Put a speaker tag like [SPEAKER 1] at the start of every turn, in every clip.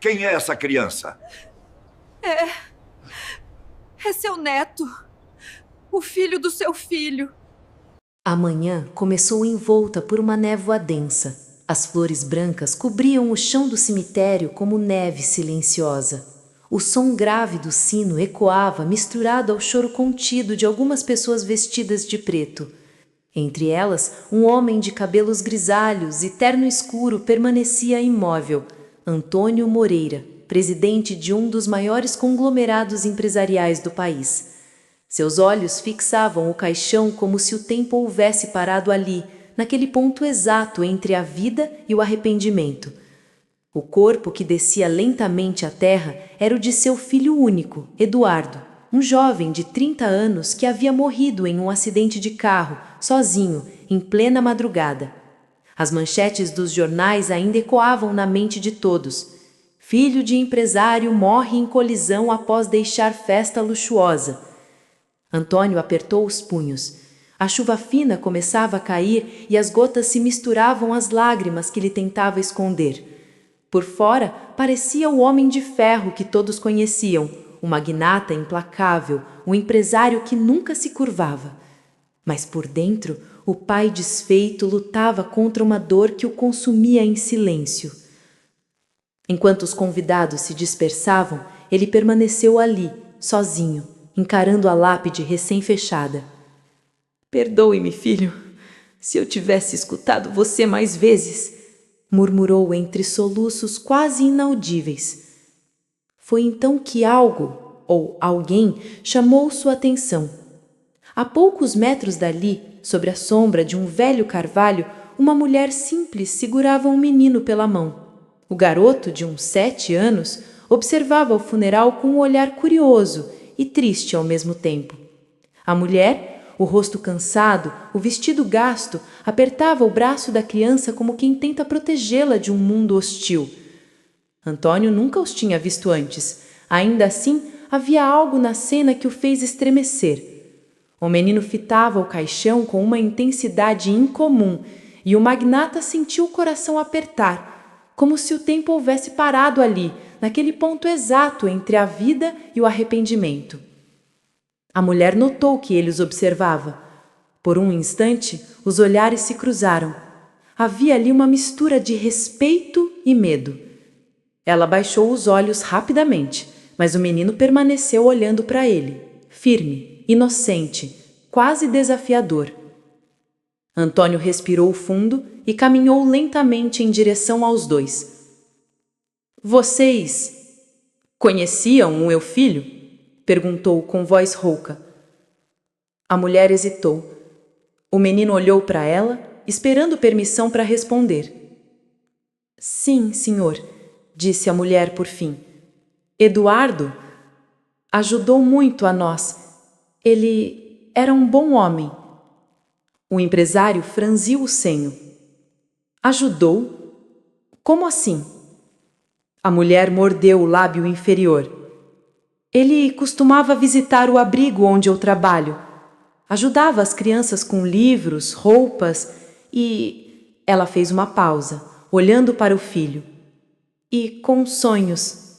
[SPEAKER 1] Quem é essa criança?
[SPEAKER 2] É seu neto. O filho do seu filho.
[SPEAKER 3] A manhã começou envolta por uma névoa densa. As flores brancas cobriam o chão do cemitério como neve silenciosa. O som grave do sino ecoava misturado ao choro contido de algumas pessoas vestidas de preto. Entre elas, um homem de cabelos grisalhos e terno escuro permanecia imóvel. Antônio Moreira, presidente de um dos maiores conglomerados empresariais do país. Seus olhos fixavam o caixão como se o tempo houvesse parado ali, naquele ponto exato entre a vida e o arrependimento. O corpo que descia lentamente à terra era o de seu filho único, Eduardo, um jovem de 30 anos que havia morrido em um acidente de carro, sozinho, em plena madrugada. As manchetes dos jornais ainda ecoavam na mente de todos. Filho de empresário morre em colisão após deixar festa luxuosa. Antônio apertou os punhos. A chuva fina começava a cair e as gotas se misturavam às lágrimas que ele tentava esconder. Por fora, parecia o homem de ferro que todos conheciam, o magnata implacável, o empresário que nunca se curvava. Mas por dentro, o pai desfeito lutava contra uma dor que o consumia em silêncio. Enquanto os convidados se dispersavam, ele permaneceu ali, sozinho, encarando a lápide recém-fechada.
[SPEAKER 4] Perdoe-me, filho, se eu tivesse escutado você mais vezes,
[SPEAKER 3] murmurou entre soluços quase inaudíveis. Foi então que algo, ou alguém, chamou sua atenção. A poucos metros dali, sobre a sombra de um velho carvalho, uma mulher simples segurava um menino pela mão. O garoto, de uns 7 anos, observava o funeral com um olhar curioso e triste ao mesmo tempo. A mulher, o rosto cansado, o vestido gasto, apertava o braço da criança como quem tenta protegê-la de um mundo hostil. Antônio nunca os tinha visto antes. Ainda assim, havia algo na cena que o fez estremecer. O menino fitava o caixão com uma intensidade incomum e o magnata sentiu o coração apertar, como se o tempo houvesse parado ali, naquele ponto exato entre a vida e o arrependimento. A mulher notou que ele os observava. Por um instante, os olhares se cruzaram. Havia ali uma mistura de respeito e medo. Ela baixou os olhos rapidamente, mas o menino permaneceu olhando para ele, firme, inocente, quase desafiador. Antônio respirou fundo e caminhou lentamente em direção aos dois. Vocês conheciam o meu filho? Perguntou com voz rouca. A mulher hesitou. O menino olhou para ela, esperando permissão para responder. Sim, senhor, disse a mulher por fim. Eduardo ajudou muito a nós. Ele era um bom homem. O empresário franziu o senho. Ajudou? Como assim? A mulher mordeu o lábio inferior. Ele costumava visitar o abrigo onde eu trabalho. Ajudava as crianças com livros, roupas e... Ela fez uma pausa, olhando para o filho. E com sonhos.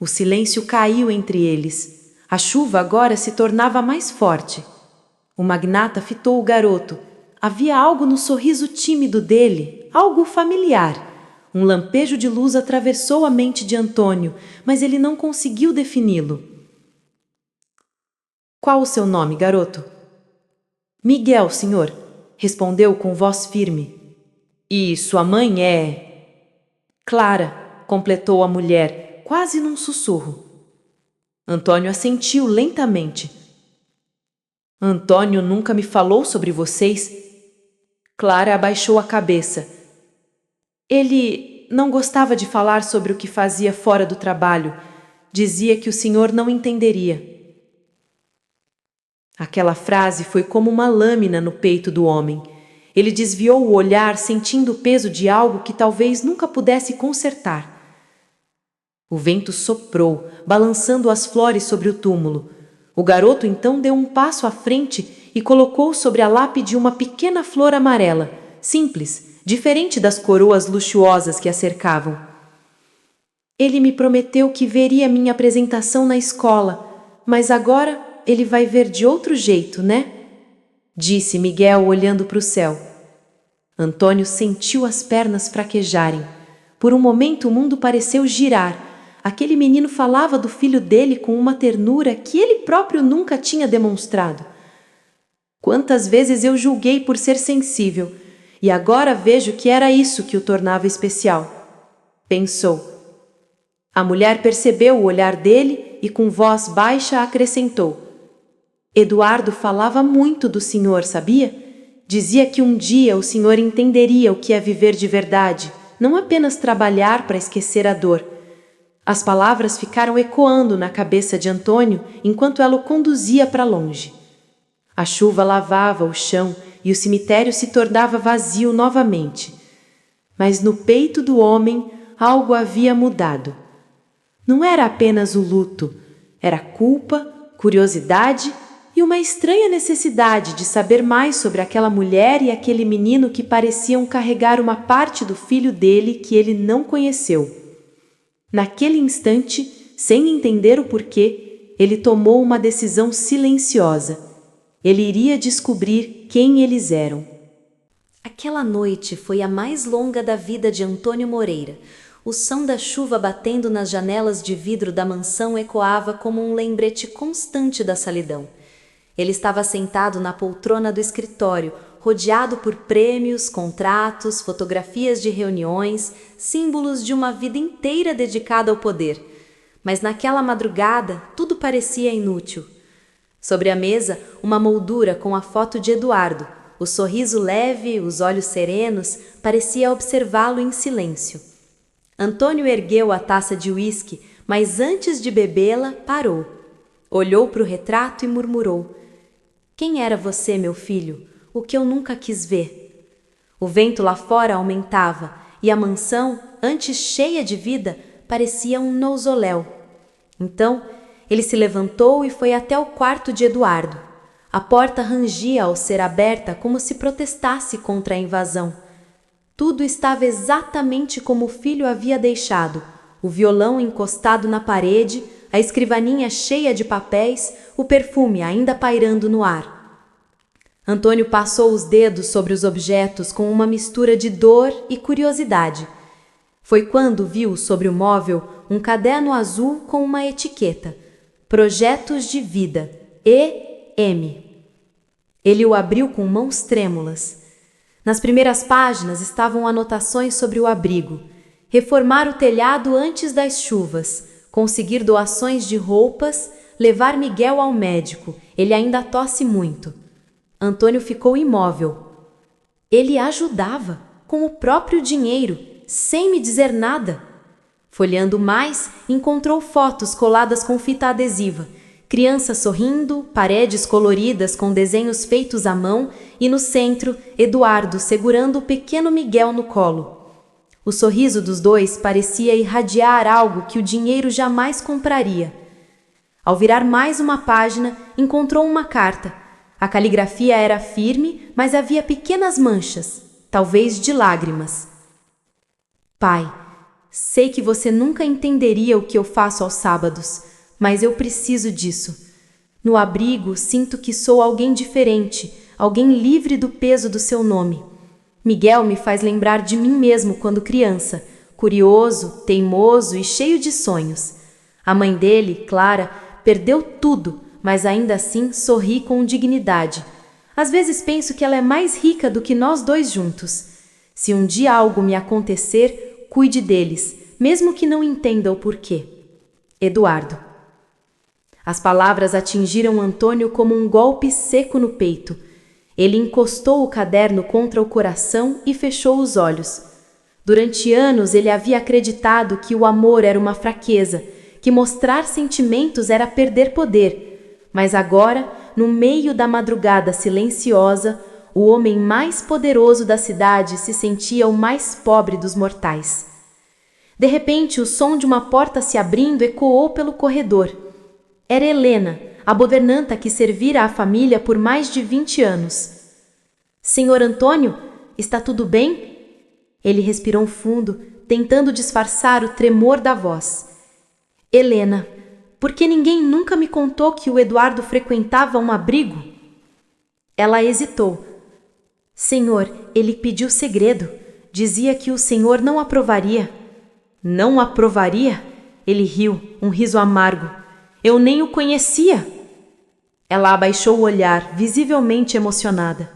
[SPEAKER 3] O silêncio caiu entre eles. A chuva agora se tornava mais forte. O magnata fitou o garoto. Havia algo no sorriso tímido dele, algo familiar. Um lampejo de luz atravessou a mente de Antônio, mas ele não conseguiu defini-lo. Qual o seu nome, garoto? Miguel, senhor, respondeu com voz firme. E sua mãe é... Clara, completou a mulher, quase num sussurro. Antônio assentiu lentamente. Antônio nunca me falou sobre vocês? Clara abaixou a cabeça. Ele não gostava de falar sobre o que fazia fora do trabalho. Dizia que o senhor não entenderia. Aquela frase foi como uma lâmina no peito do homem. Ele desviou o olhar, sentindo o peso de algo que talvez nunca pudesse consertar. O vento soprou, balançando as flores sobre o túmulo. O garoto então deu um passo à frente e colocou sobre a lápide uma pequena flor amarela, simples, diferente das coroas luxuosas que a cercavam. Ele me prometeu que veria minha apresentação na escola, mas agora ele vai ver de outro jeito, né? Disse Miguel olhando para o céu. Antônio sentiu as pernas fraquejarem. Por um momento o mundo pareceu girar. Aquele menino falava do filho dele com uma ternura que ele próprio nunca tinha demonstrado. Quantas vezes eu julguei por ser sensível, e agora vejo que era isso que o tornava especial. Pensou. A mulher percebeu o olhar dele e com voz baixa acrescentou. Eduardo falava muito do senhor, sabia? Dizia que um dia o senhor entenderia o que é viver de verdade, não apenas trabalhar para esquecer a dor. As palavras ficaram ecoando na cabeça de Antônio enquanto ela o conduzia para longe. A chuva lavava o chão e o cemitério se tornava vazio novamente. Mas no peito do homem algo havia mudado. Não era apenas o luto, era culpa, curiosidade e uma estranha necessidade de saber mais sobre aquela mulher e aquele menino que pareciam carregar uma parte do filho dele que ele não conheceu. Naquele instante, sem entender o porquê, ele tomou uma decisão silenciosa. Ele iria descobrir quem eles eram.
[SPEAKER 1] Aquela noite foi a mais longa da vida de Antônio Moreira. O som da chuva batendo nas janelas de vidro da mansão ecoava como um lembrete constante da solidão. Ele estava sentado na poltrona do escritório, rodeado por prêmios, contratos, fotografias de reuniões, símbolos de uma vida inteira dedicada ao poder. Mas naquela madrugada, tudo parecia inútil. Sobre a mesa, uma moldura com a foto de Eduardo. O sorriso leve, os olhos serenos, parecia observá-lo em silêncio. Antônio ergueu a taça de uísque, mas antes de bebê-la, parou. Olhou para o retrato e murmurou: "Quem era você, meu filho? O que eu nunca quis ver." O vento lá fora aumentava, e a mansão, antes cheia de vida, parecia um mausoléu. Então, ele se levantou e foi até o quarto de Eduardo. A porta rangia ao ser aberta como se protestasse contra a invasão. Tudo estava exatamente como o filho havia deixado: o violão encostado na parede, a escrivaninha cheia de papéis, o perfume ainda pairando no ar. Antônio passou os dedos sobre os objetos com uma mistura de dor e curiosidade. Foi quando viu sobre o móvel um caderno azul com uma etiqueta: Projetos de Vida, E.M. Ele o abriu com mãos trêmulas. Nas primeiras páginas estavam anotações sobre o abrigo: reformar o telhado antes das chuvas, conseguir doações de roupas, levar Miguel ao médico, ele ainda tosse muito. Antônio ficou imóvel. Ele ajudava, com o próprio dinheiro, sem me dizer nada. Folheando mais, encontrou fotos coladas com fita adesiva, crianças sorrindo, paredes coloridas com desenhos feitos à mão e no centro, Eduardo segurando o pequeno Miguel no colo. O sorriso dos dois parecia irradiar algo que o dinheiro jamais compraria. Ao virar mais uma página, encontrou uma carta. A caligrafia era firme, mas havia pequenas manchas, talvez de lágrimas. Pai, sei que você nunca entenderia o que eu faço aos sábados, mas eu preciso disso. No abrigo, sinto que sou alguém diferente, alguém livre do peso do seu nome. Miguel me faz lembrar de mim mesmo quando criança, curioso, teimoso e cheio de sonhos. A mãe dele, Clara, perdeu tudo, mas ainda assim sorri com dignidade. Às vezes penso que ela é mais rica do que nós dois juntos. Se um dia algo me acontecer, cuide deles, mesmo que não entenda o porquê. Eduardo. As palavras atingiram Antônio como um golpe seco no peito. Ele encostou o caderno contra o coração e fechou os olhos. Durante anos ele havia acreditado que o amor era uma fraqueza, que mostrar sentimentos era perder poder. Mas agora, no meio da madrugada silenciosa, o homem mais poderoso da cidade se sentia o mais pobre dos mortais. De repente, o som de uma porta se abrindo ecoou pelo corredor. Era Helena, a governanta que servira à família por mais de 20 anos. Senhor Antônio, está tudo bem? Ele respirou fundo, tentando disfarçar o tremor da voz. Helena, por que ninguém nunca me contou que o Eduardo frequentava um abrigo? Ela hesitou. Senhor, ele pediu segredo. Dizia que o senhor não aprovaria. Não aprovaria? Ele riu, um riso amargo. Eu nem o conhecia. Ela abaixou o olhar, visivelmente emocionada.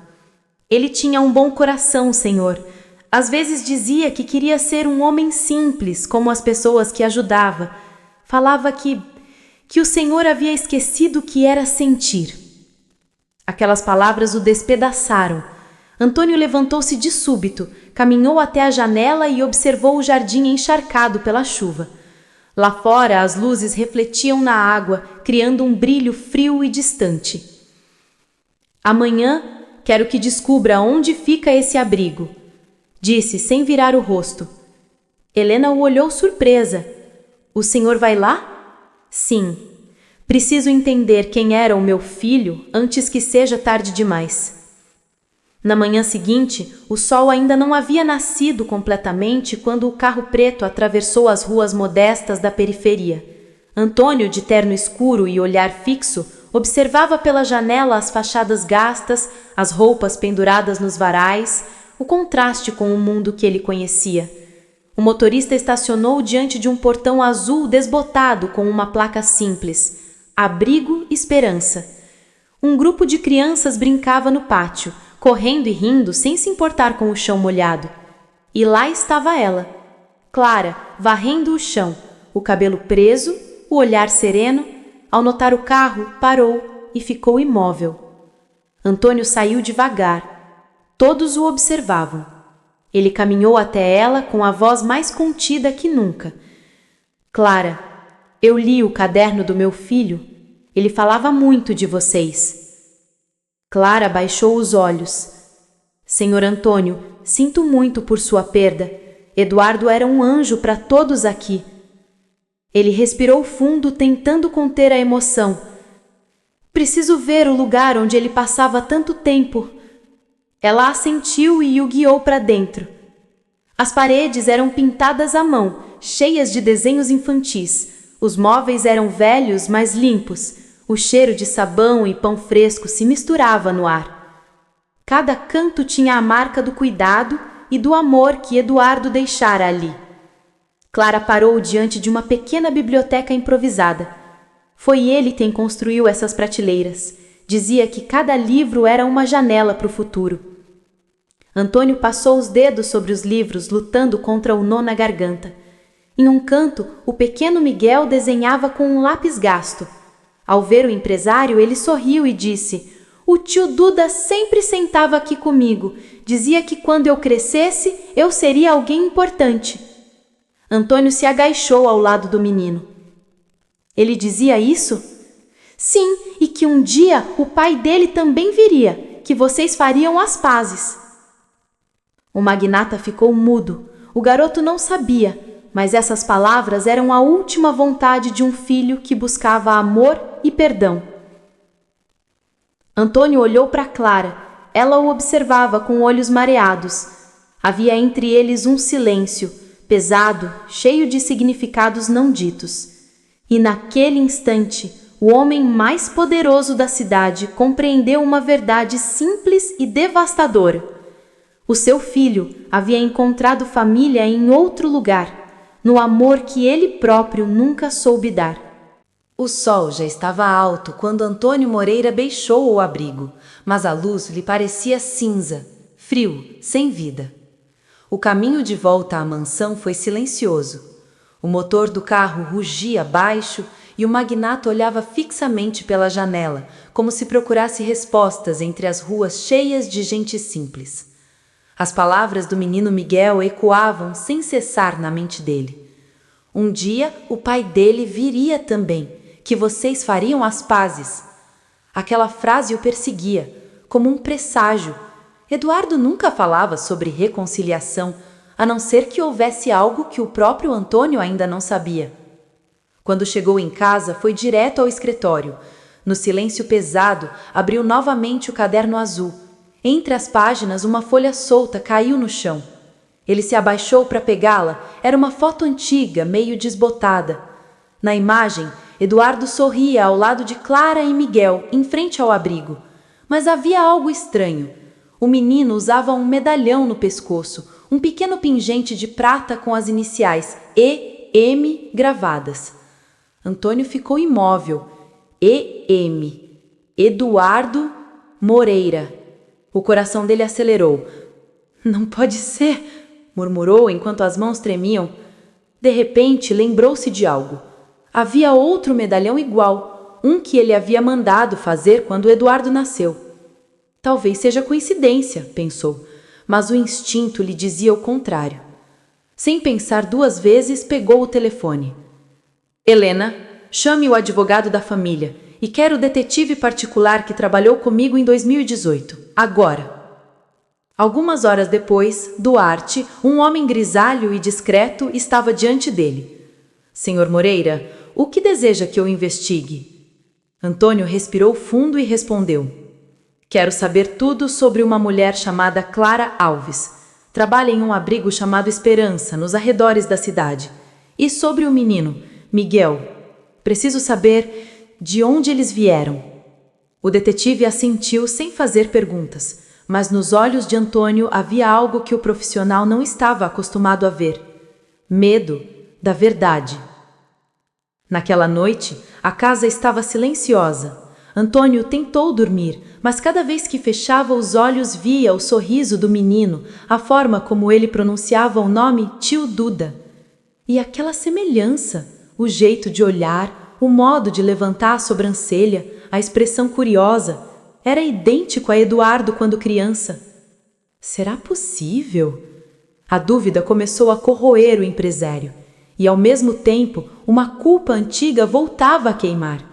[SPEAKER 1] Ele tinha um bom coração, senhor. Às vezes dizia que queria ser um homem simples, como as pessoas que ajudava. Falava que o senhor havia esquecido o que era sentir. Aquelas palavras o despedaçaram. Antônio levantou-se de súbito, caminhou até a janela e observou o jardim encharcado pela chuva. Lá fora, as luzes refletiam na água, criando um brilho frio e distante. Amanhã, quero que descubra onde fica esse abrigo, disse sem virar o rosto. Helena o olhou surpresa. O senhor vai lá? Sim. Preciso entender quem era o meu filho antes que seja tarde demais. Na manhã seguinte, o sol ainda não havia nascido completamente quando o carro preto atravessou as ruas modestas da periferia. Antônio, de terno escuro e olhar fixo, observava pela janela as fachadas gastas, as roupas penduradas nos varais, o contraste com o mundo que ele conhecia. O motorista estacionou diante de um portão azul desbotado com uma placa simples: Abrigo Esperança. Um grupo de crianças brincava no pátio, correndo e rindo sem se importar com o chão molhado. E lá estava ela, Clara, varrendo o chão, o cabelo preso, o olhar sereno. Ao notar o carro, parou e ficou imóvel. Antônio saiu devagar. Todos o observavam. Ele caminhou até ela com a voz mais contida que nunca. Clara, eu li o caderno do meu filho. Ele falava muito de vocês. Clara baixou os olhos. Senhor Antônio, sinto muito por sua perda. Eduardo era um anjo para todos aqui. Ele respirou fundo, tentando conter a emoção. Preciso ver o lugar onde ele passava tanto tempo. Ela assentiu e o guiou para dentro. As paredes eram pintadas à mão, cheias de desenhos infantis. Os móveis eram velhos, mas limpos. O cheiro de sabão e pão fresco se misturava no ar. Cada canto tinha a marca do cuidado e do amor que Eduardo deixara ali. Clara parou diante de uma pequena biblioteca improvisada. Foi ele quem construiu essas prateleiras. Dizia que cada livro era uma janela para o futuro. Antônio passou os dedos sobre os livros, lutando contra o nó na garganta. Em um canto, o pequeno Miguel desenhava com um lápis gasto. Ao ver o empresário, ele sorriu e disse: O tio Duda sempre sentava aqui comigo. Dizia que quando eu crescesse, eu seria alguém importante. Antônio se agachou ao lado do menino. Ele dizia isso? Sim, e que um dia o pai dele também viria, que vocês fariam as pazes. O magnata ficou mudo. O garoto não sabia, mas essas palavras eram a última vontade de um filho que buscava amor e perdão. Antônio olhou para Clara. Ela o observava com olhos mareados. Havia entre eles um silêncio, pesado, cheio de significados não ditos. E naquele instante, o homem mais poderoso da cidade compreendeu uma verdade simples e devastadora. O seu filho havia encontrado família em outro lugar, no amor que ele próprio nunca soube dar.
[SPEAKER 3] O sol já estava alto quando Antônio Moreira deixou o abrigo, mas a luz lhe parecia cinza, frio, sem vida. O caminho de volta à mansão foi silencioso. O motor do carro rugia baixo e o magnata olhava fixamente pela janela, como se procurasse respostas entre as ruas cheias de gente simples. As palavras do menino Miguel ecoavam sem cessar na mente dele. Um dia o pai dele viria também, que vocês fariam as pazes. Aquela frase o perseguia, como um presságio. Eduardo nunca falava sobre reconciliação, a não ser que houvesse algo que o próprio Antônio ainda não sabia. Quando chegou em casa, foi direto ao escritório. No silêncio pesado, abriu novamente o caderno azul. Entre as páginas, uma folha solta caiu no chão. Ele se abaixou para pegá-la. Era uma foto antiga, meio desbotada. Na imagem, Eduardo sorria ao lado de Clara e Miguel, em frente ao abrigo. Mas havia algo estranho. O menino usava um medalhão no pescoço, um pequeno pingente de prata com as iniciais E.M. gravadas. Antônio ficou imóvel. E.M. Eduardo Moreira. O coração dele acelerou. Não pode ser, murmurou enquanto as mãos tremiam. De repente, lembrou-se de algo. Havia outro medalhão igual, um que ele havia mandado fazer quando Eduardo nasceu. Talvez seja coincidência, pensou, mas o instinto lhe dizia o contrário. Sem pensar duas vezes, pegou o telefone. Helena, chame o advogado da família e quero o detetive particular que trabalhou comigo em 2018. Agora. Algumas horas depois, Duarte, um homem grisalho e discreto, estava diante dele. Senhor Moreira, o que deseja que eu investigue? Antônio respirou fundo e respondeu. Quero saber tudo sobre uma mulher chamada Clara Alves. Trabalha em um abrigo chamado Esperança, nos arredores da cidade. E sobre o menino, Miguel. Preciso saber de onde eles vieram. O detetive assentiu sem fazer perguntas, mas nos olhos de Antônio havia algo que o profissional não estava acostumado a ver. Medo da verdade. Naquela noite, a casa estava silenciosa. Antônio tentou dormir, mas cada vez que fechava os olhos via o sorriso do menino, a forma como ele pronunciava o nome Tio Duda. E aquela semelhança, o jeito de olhar, o modo de levantar a sobrancelha, a expressão curiosa, era idêntico a Eduardo quando criança. Será possível? A dúvida começou a corroer o empresário, e ao mesmo tempo uma culpa antiga voltava a queimar.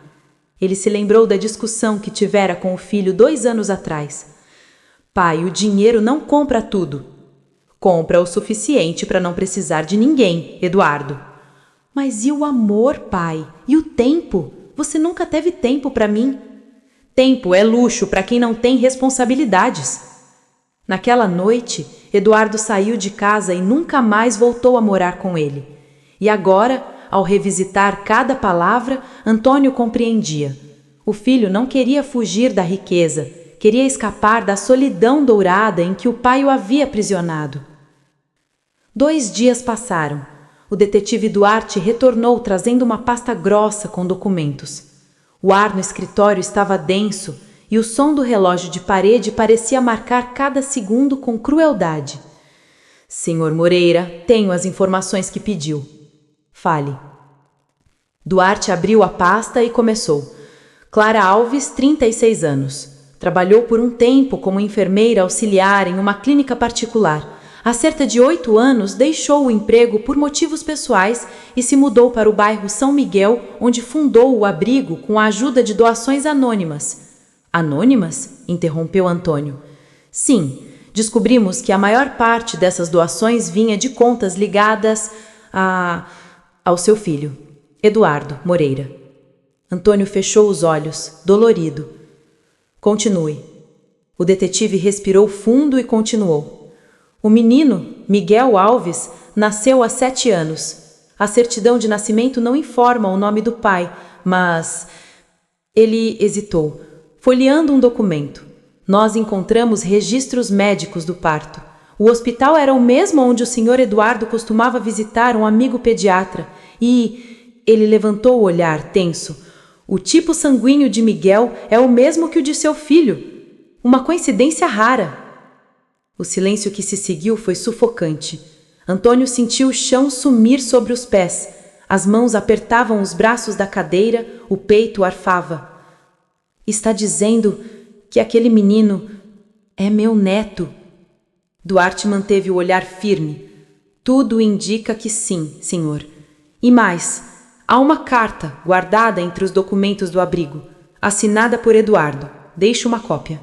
[SPEAKER 3] Ele se lembrou da discussão que tivera com o filho 2 anos atrás. Pai, o dinheiro não compra tudo. Compra o suficiente para não precisar de ninguém, Eduardo. Mas e o amor, pai? E o tempo? Você nunca teve tempo para mim. Tempo é luxo para quem não tem responsabilidades. Naquela noite, Eduardo saiu de casa e nunca mais voltou a morar com ele. E agora, ao revisitar cada palavra, Antônio compreendia. O filho não queria fugir da riqueza, queria escapar da solidão dourada em que o pai o havia aprisionado. 2 dias passaram. O detetive Duarte retornou trazendo uma pasta grossa com documentos. O ar no escritório estava denso e o som do relógio de parede parecia marcar cada segundo com crueldade. Senhor Moreira, tenho as informações que pediu. Fale. Duarte abriu a pasta e começou. Clara Alves, 36 anos. Trabalhou por um tempo como enfermeira auxiliar em uma clínica particular. Há cerca de 8 anos, deixou o emprego por motivos pessoais e se mudou para o bairro São Miguel, onde fundou o abrigo com a ajuda de doações anônimas. Anônimas? Interrompeu Antônio. Sim, descobrimos que a maior parte dessas doações vinha de contas ligadas ao seu filho, Eduardo Moreira. Antônio fechou os olhos, dolorido. Continue. O detetive respirou fundo e continuou. O menino, Miguel Alves, nasceu há 7 anos. A certidão de nascimento não informa o nome do pai, mas... Ele hesitou, folheando um documento. Nós encontramos registros médicos do parto. O hospital era o mesmo onde o senhor Eduardo costumava visitar um amigo pediatra e... Ele levantou o olhar tenso. O tipo sanguíneo de Miguel é o mesmo que o de seu filho. Uma coincidência rara. O silêncio que se seguiu foi sufocante. Antônio sentiu o chão sumir sobre os pés. As mãos apertavam os braços da cadeira, o peito arfava. Está dizendo que aquele menino é meu neto. Duarte manteve o olhar firme. Tudo indica que sim, senhor. E mais, há uma carta guardada entre os documentos do abrigo, assinada por Eduardo. Deixe uma cópia.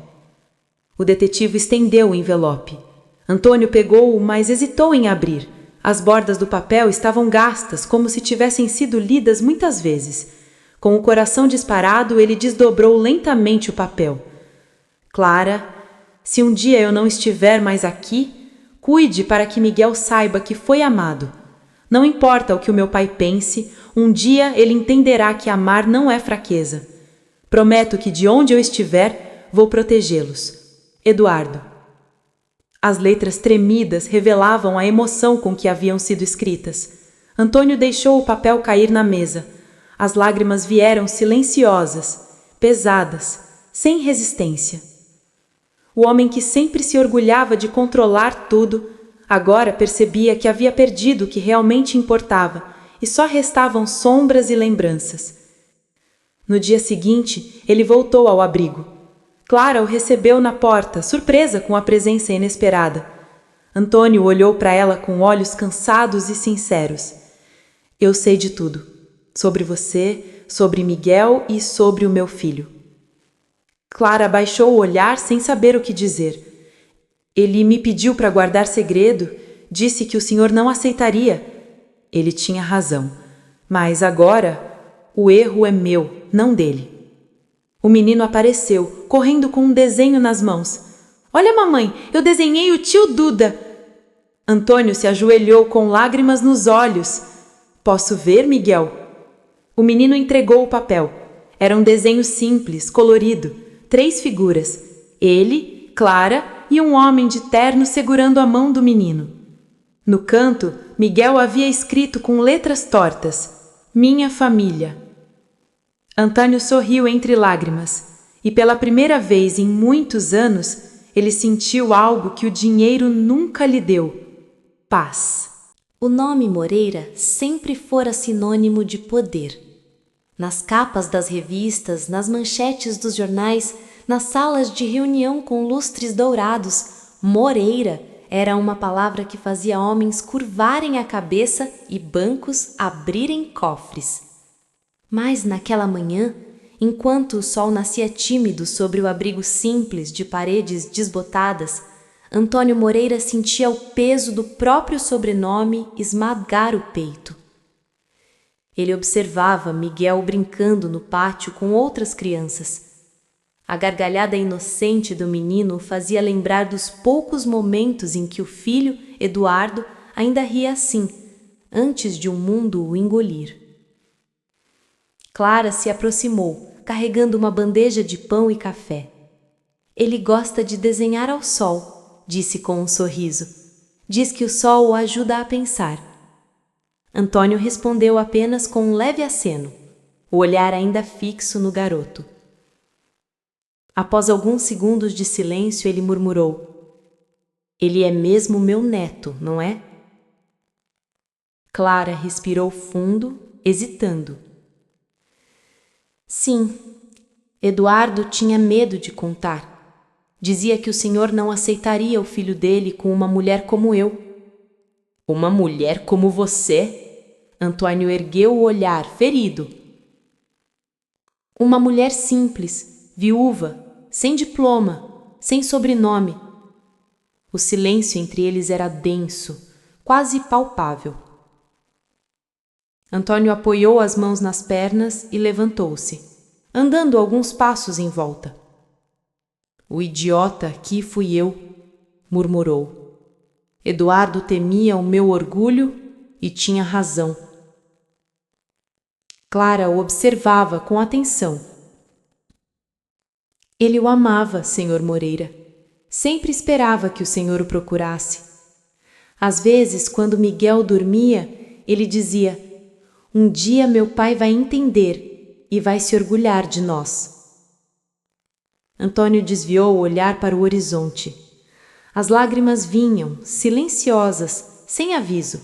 [SPEAKER 3] O detetive estendeu o envelope. Antônio pegou-o, mas hesitou em abrir. As bordas do papel estavam gastas, como se tivessem sido lidas muitas vezes. Com o coração disparado, ele desdobrou lentamente o papel. Clara, se um dia eu não estiver mais aqui,
[SPEAKER 4] Cuide para que Miguel saiba que foi amado. Não importa o que o meu pai pense, um dia ele entenderá que amar não é fraqueza. Prometo que de onde eu estiver, vou protegê-los. Eduardo. As letras tremidas revelavam a emoção com que haviam sido escritas. Antônio deixou o papel cair na mesa. As lágrimas vieram silenciosas, pesadas, sem resistência. O homem que sempre se orgulhava de controlar tudo, agora percebia que havia perdido o que realmente importava e só restavam sombras e lembranças. No dia seguinte, ele voltou ao abrigo. Clara o recebeu na porta, surpresa com a presença inesperada. Antônio olhou para ela com olhos cansados e sinceros. Eu sei de tudo. Sobre você, sobre Miguel e sobre o meu filho. Clara baixou o olhar sem saber o que dizer. Ele me pediu para guardar segredo, disse que o senhor não aceitaria. Ele tinha razão. Mas agora, o erro é meu, não dele. O menino apareceu, correndo com um desenho nas mãos. Olha, mamãe, eu desenhei o tio Duda. Antônio se ajoelhou com lágrimas nos olhos. Posso ver, Miguel? O menino entregou o papel. Era um desenho simples, colorido. 3 figuras. Ele, Clara e um homem de terno segurando a mão do menino. No canto, Miguel havia escrito com letras tortas: Minha família. Antônio sorriu entre lágrimas, e pela primeira vez em muitos anos, ele sentiu algo que o dinheiro nunca lhe deu: paz.
[SPEAKER 1] O nome Moreira sempre fora sinônimo de poder. Nas capas das revistas, nas manchetes dos jornais, nas salas de reunião com lustres dourados, Moreira era uma palavra que fazia homens curvarem a cabeça e bancos abrirem cofres. Mas naquela manhã, enquanto o sol nascia tímido sobre o abrigo simples de paredes desbotadas, Antônio Moreira sentia o peso do próprio sobrenome esmagar o peito. Ele observava Miguel brincando no pátio com outras crianças. A gargalhada inocente do menino o fazia lembrar dos poucos momentos em que o filho, Eduardo, ainda ria assim, antes de o mundo o engolir. Clara se aproximou, carregando uma bandeja de pão e café. Ele gosta de desenhar ao sol, disse com um sorriso. Diz que o sol o ajuda a pensar. Antônio respondeu apenas com um leve aceno, o olhar ainda fixo no garoto. Após alguns segundos de silêncio, ele murmurou: Ele é mesmo meu neto, não é? Clara respirou fundo, hesitando. Sim, Eduardo tinha medo de contar. Dizia que o senhor não aceitaria o filho dele com uma mulher como eu. Uma mulher como você? Antônio ergueu o olhar, ferido. Uma mulher simples, viúva, sem diploma, sem sobrenome. O silêncio entre eles era denso, quase palpável. Antônio apoiou as mãos nas pernas e levantou-se, andando alguns passos em volta. O idiota aqui fui eu, murmurou. Eduardo temia o meu orgulho e tinha razão. Clara o observava com atenção. Ele o amava, senhor Moreira. Sempre esperava que o senhor o procurasse. Às vezes, quando Miguel dormia, ele dizia: Um dia meu pai vai entender e vai se orgulhar de nós. Antônio desviou o olhar para o horizonte. As lágrimas vinham, silenciosas, sem aviso.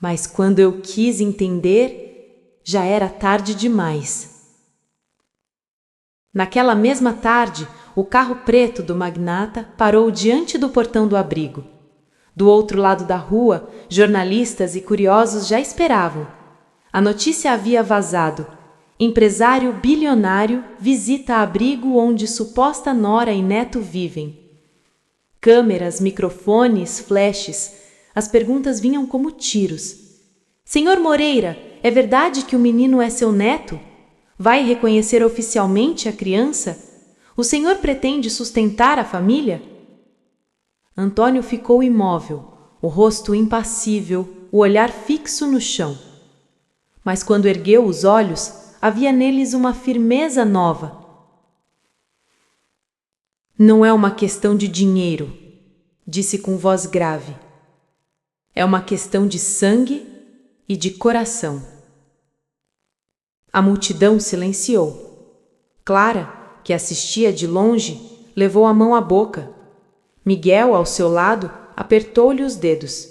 [SPEAKER 1] Mas quando eu quis entender, já era tarde demais. Naquela mesma tarde, o carro preto do magnata parou diante do portão do abrigo. Do outro lado da rua, jornalistas e curiosos já esperavam. A notícia havia vazado. Empresário bilionário visita abrigo onde suposta nora e neto vivem. Câmeras, microfones, flashes. As perguntas vinham como tiros. Senhor Moreira, é verdade que o menino é seu neto? Vai reconhecer oficialmente a criança? O senhor pretende sustentar a família?
[SPEAKER 4] Antônio ficou imóvel, o rosto impassível, o olhar fixo no chão. Mas quando ergueu os olhos, havia neles uma firmeza nova. Não é uma questão de dinheiro, disse com voz grave. É uma questão de sangue e de coração. A multidão silenciou. Clara, que assistia de longe, levou a mão à boca. Miguel, ao seu lado, apertou-lhe os dedos.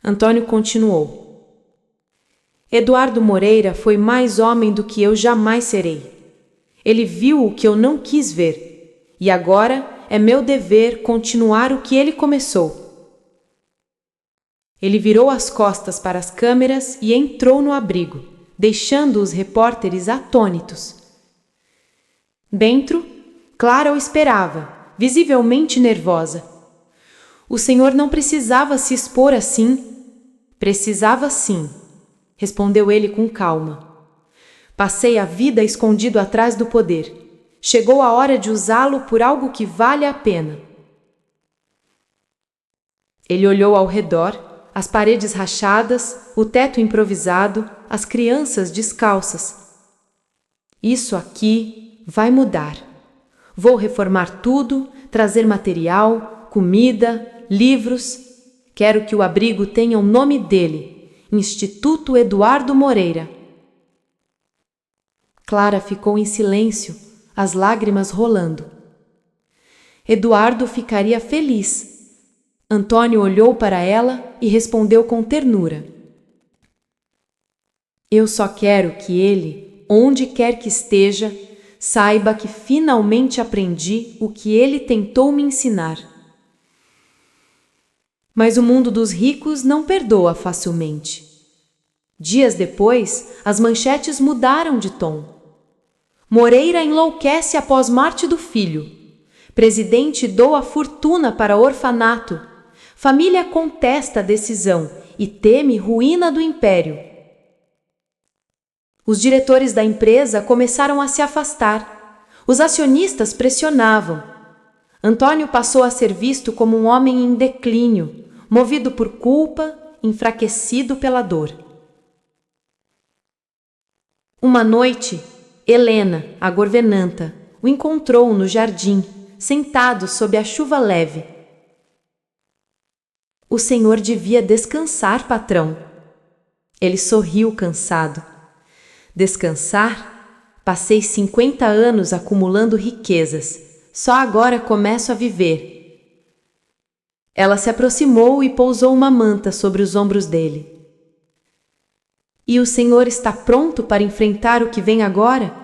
[SPEAKER 4] Antônio continuou. Eduardo Moreira foi mais homem do que eu jamais serei. Ele viu o que eu não quis ver, e agora é meu dever continuar o que ele começou. Ele virou as costas para as câmeras e entrou no abrigo, deixando os repórteres atônitos. Dentro, Clara o esperava, visivelmente nervosa. O senhor não precisava se expor assim. Precisava sim, respondeu ele com calma. Passei a vida escondido atrás do poder. Chegou a hora de usá-lo por algo que vale a pena. Ele olhou ao redor, as paredes rachadas, o teto improvisado, as crianças descalças. Isso aqui vai mudar. Vou reformar tudo, trazer material, comida, livros. Quero que o abrigo tenha o nome dele, Instituto Eduardo Moreira. Clara ficou em silêncio, as lágrimas rolando. Eduardo ficaria feliz. Antônio olhou para ela e respondeu com ternura. Eu só quero que ele, onde quer que esteja, saiba que finalmente aprendi o que ele tentou me ensinar. Mas o mundo dos ricos não perdoa facilmente. Dias depois, as manchetes mudaram de tom. Moreira enlouquece após morte do filho. Presidente doa fortuna para orfanato. Família contesta a decisão e teme ruína do império. Os diretores da empresa começaram a se afastar. Os acionistas pressionavam. Antônio passou a ser visto como um homem em declínio, movido por culpa, enfraquecido pela dor. Uma noite, Helena, a gouvernanta, o encontrou no jardim, sentado sob a chuva leve. O senhor devia descansar, patrão. Ele sorriu cansado. Descansar? Passei 50 anos acumulando riquezas. Só agora começo a viver. Ela se aproximou e pousou uma manta sobre os ombros dele. E o senhor está pronto para enfrentar o que vem agora?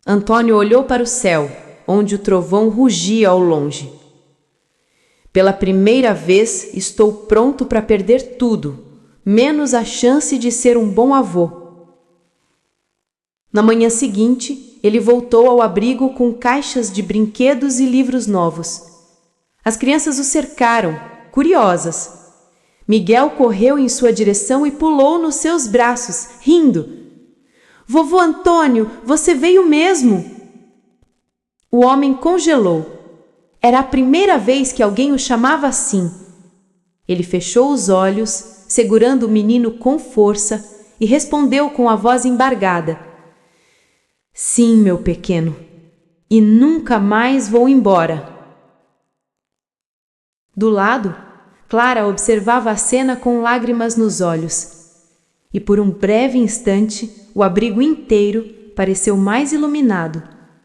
[SPEAKER 4] Antônio olhou para o céu, onde o trovão rugia ao longe. Pela primeira vez estou pronto para perder tudo, menos a chance de ser um bom avô. Na manhã seguinte, ele voltou ao abrigo com caixas de brinquedos e livros novos. As crianças o cercaram, curiosas. Miguel correu em sua direção e pulou nos seus braços, rindo. Vovô Antônio, você veio mesmo! O homem congelou. Era a primeira vez que alguém o chamava assim. Ele fechou os olhos, segurando o menino com força, e respondeu com a voz embargada. Sim, meu pequeno, e nunca mais vou embora. Do lado, Clara observava a cena com lágrimas nos olhos. E por um breve instante, o abrigo inteiro pareceu mais iluminado,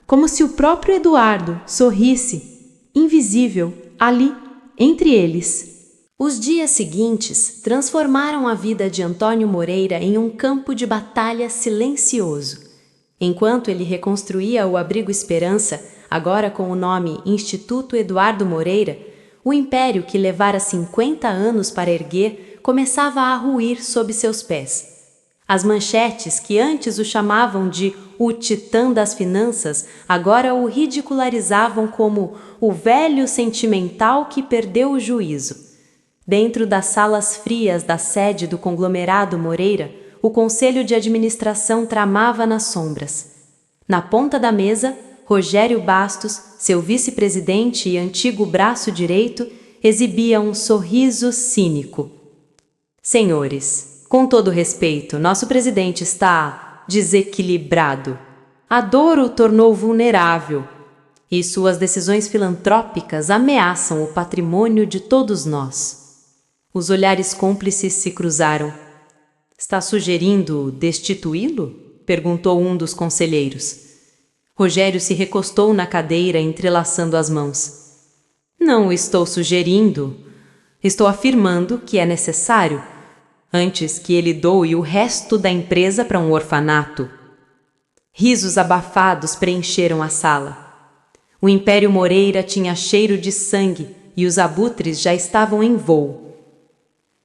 [SPEAKER 4] como se o próprio Eduardo sorrisse, invisível, ali, entre eles.
[SPEAKER 1] Os dias seguintes transformaram a vida de Antônio Moreira em um campo de batalha silencioso. Enquanto ele reconstruía o Abrigo Esperança, agora com o nome Instituto Eduardo Moreira, o império que levara 50 anos para erguer começava a ruir sob seus pés. As manchetes, que antes o chamavam de o titã das finanças, agora o ridicularizavam como o velho sentimental que perdeu o juízo. Dentro das salas frias da sede do conglomerado Moreira, o conselho de administração tramava nas sombras. Na ponta da mesa, Rogério Bastos, seu vice-presidente e antigo braço direito, exibia um sorriso cínico. Senhores, com todo respeito, nosso presidente está desequilibrado. A dor o tornou vulnerável e suas decisões filantrópicas ameaçam o patrimônio de todos nós. Os olhares cúmplices se cruzaram. Está sugerindo destituí-lo? Perguntou um dos conselheiros. Rogério se recostou na cadeira, entrelaçando as mãos. Não estou sugerindo. Estou afirmando que é necessário, antes que ele doe o resto da empresa para um orfanato. Risos abafados preencheram a sala. O Império Moreira tinha cheiro de sangue e os abutres já estavam em voo.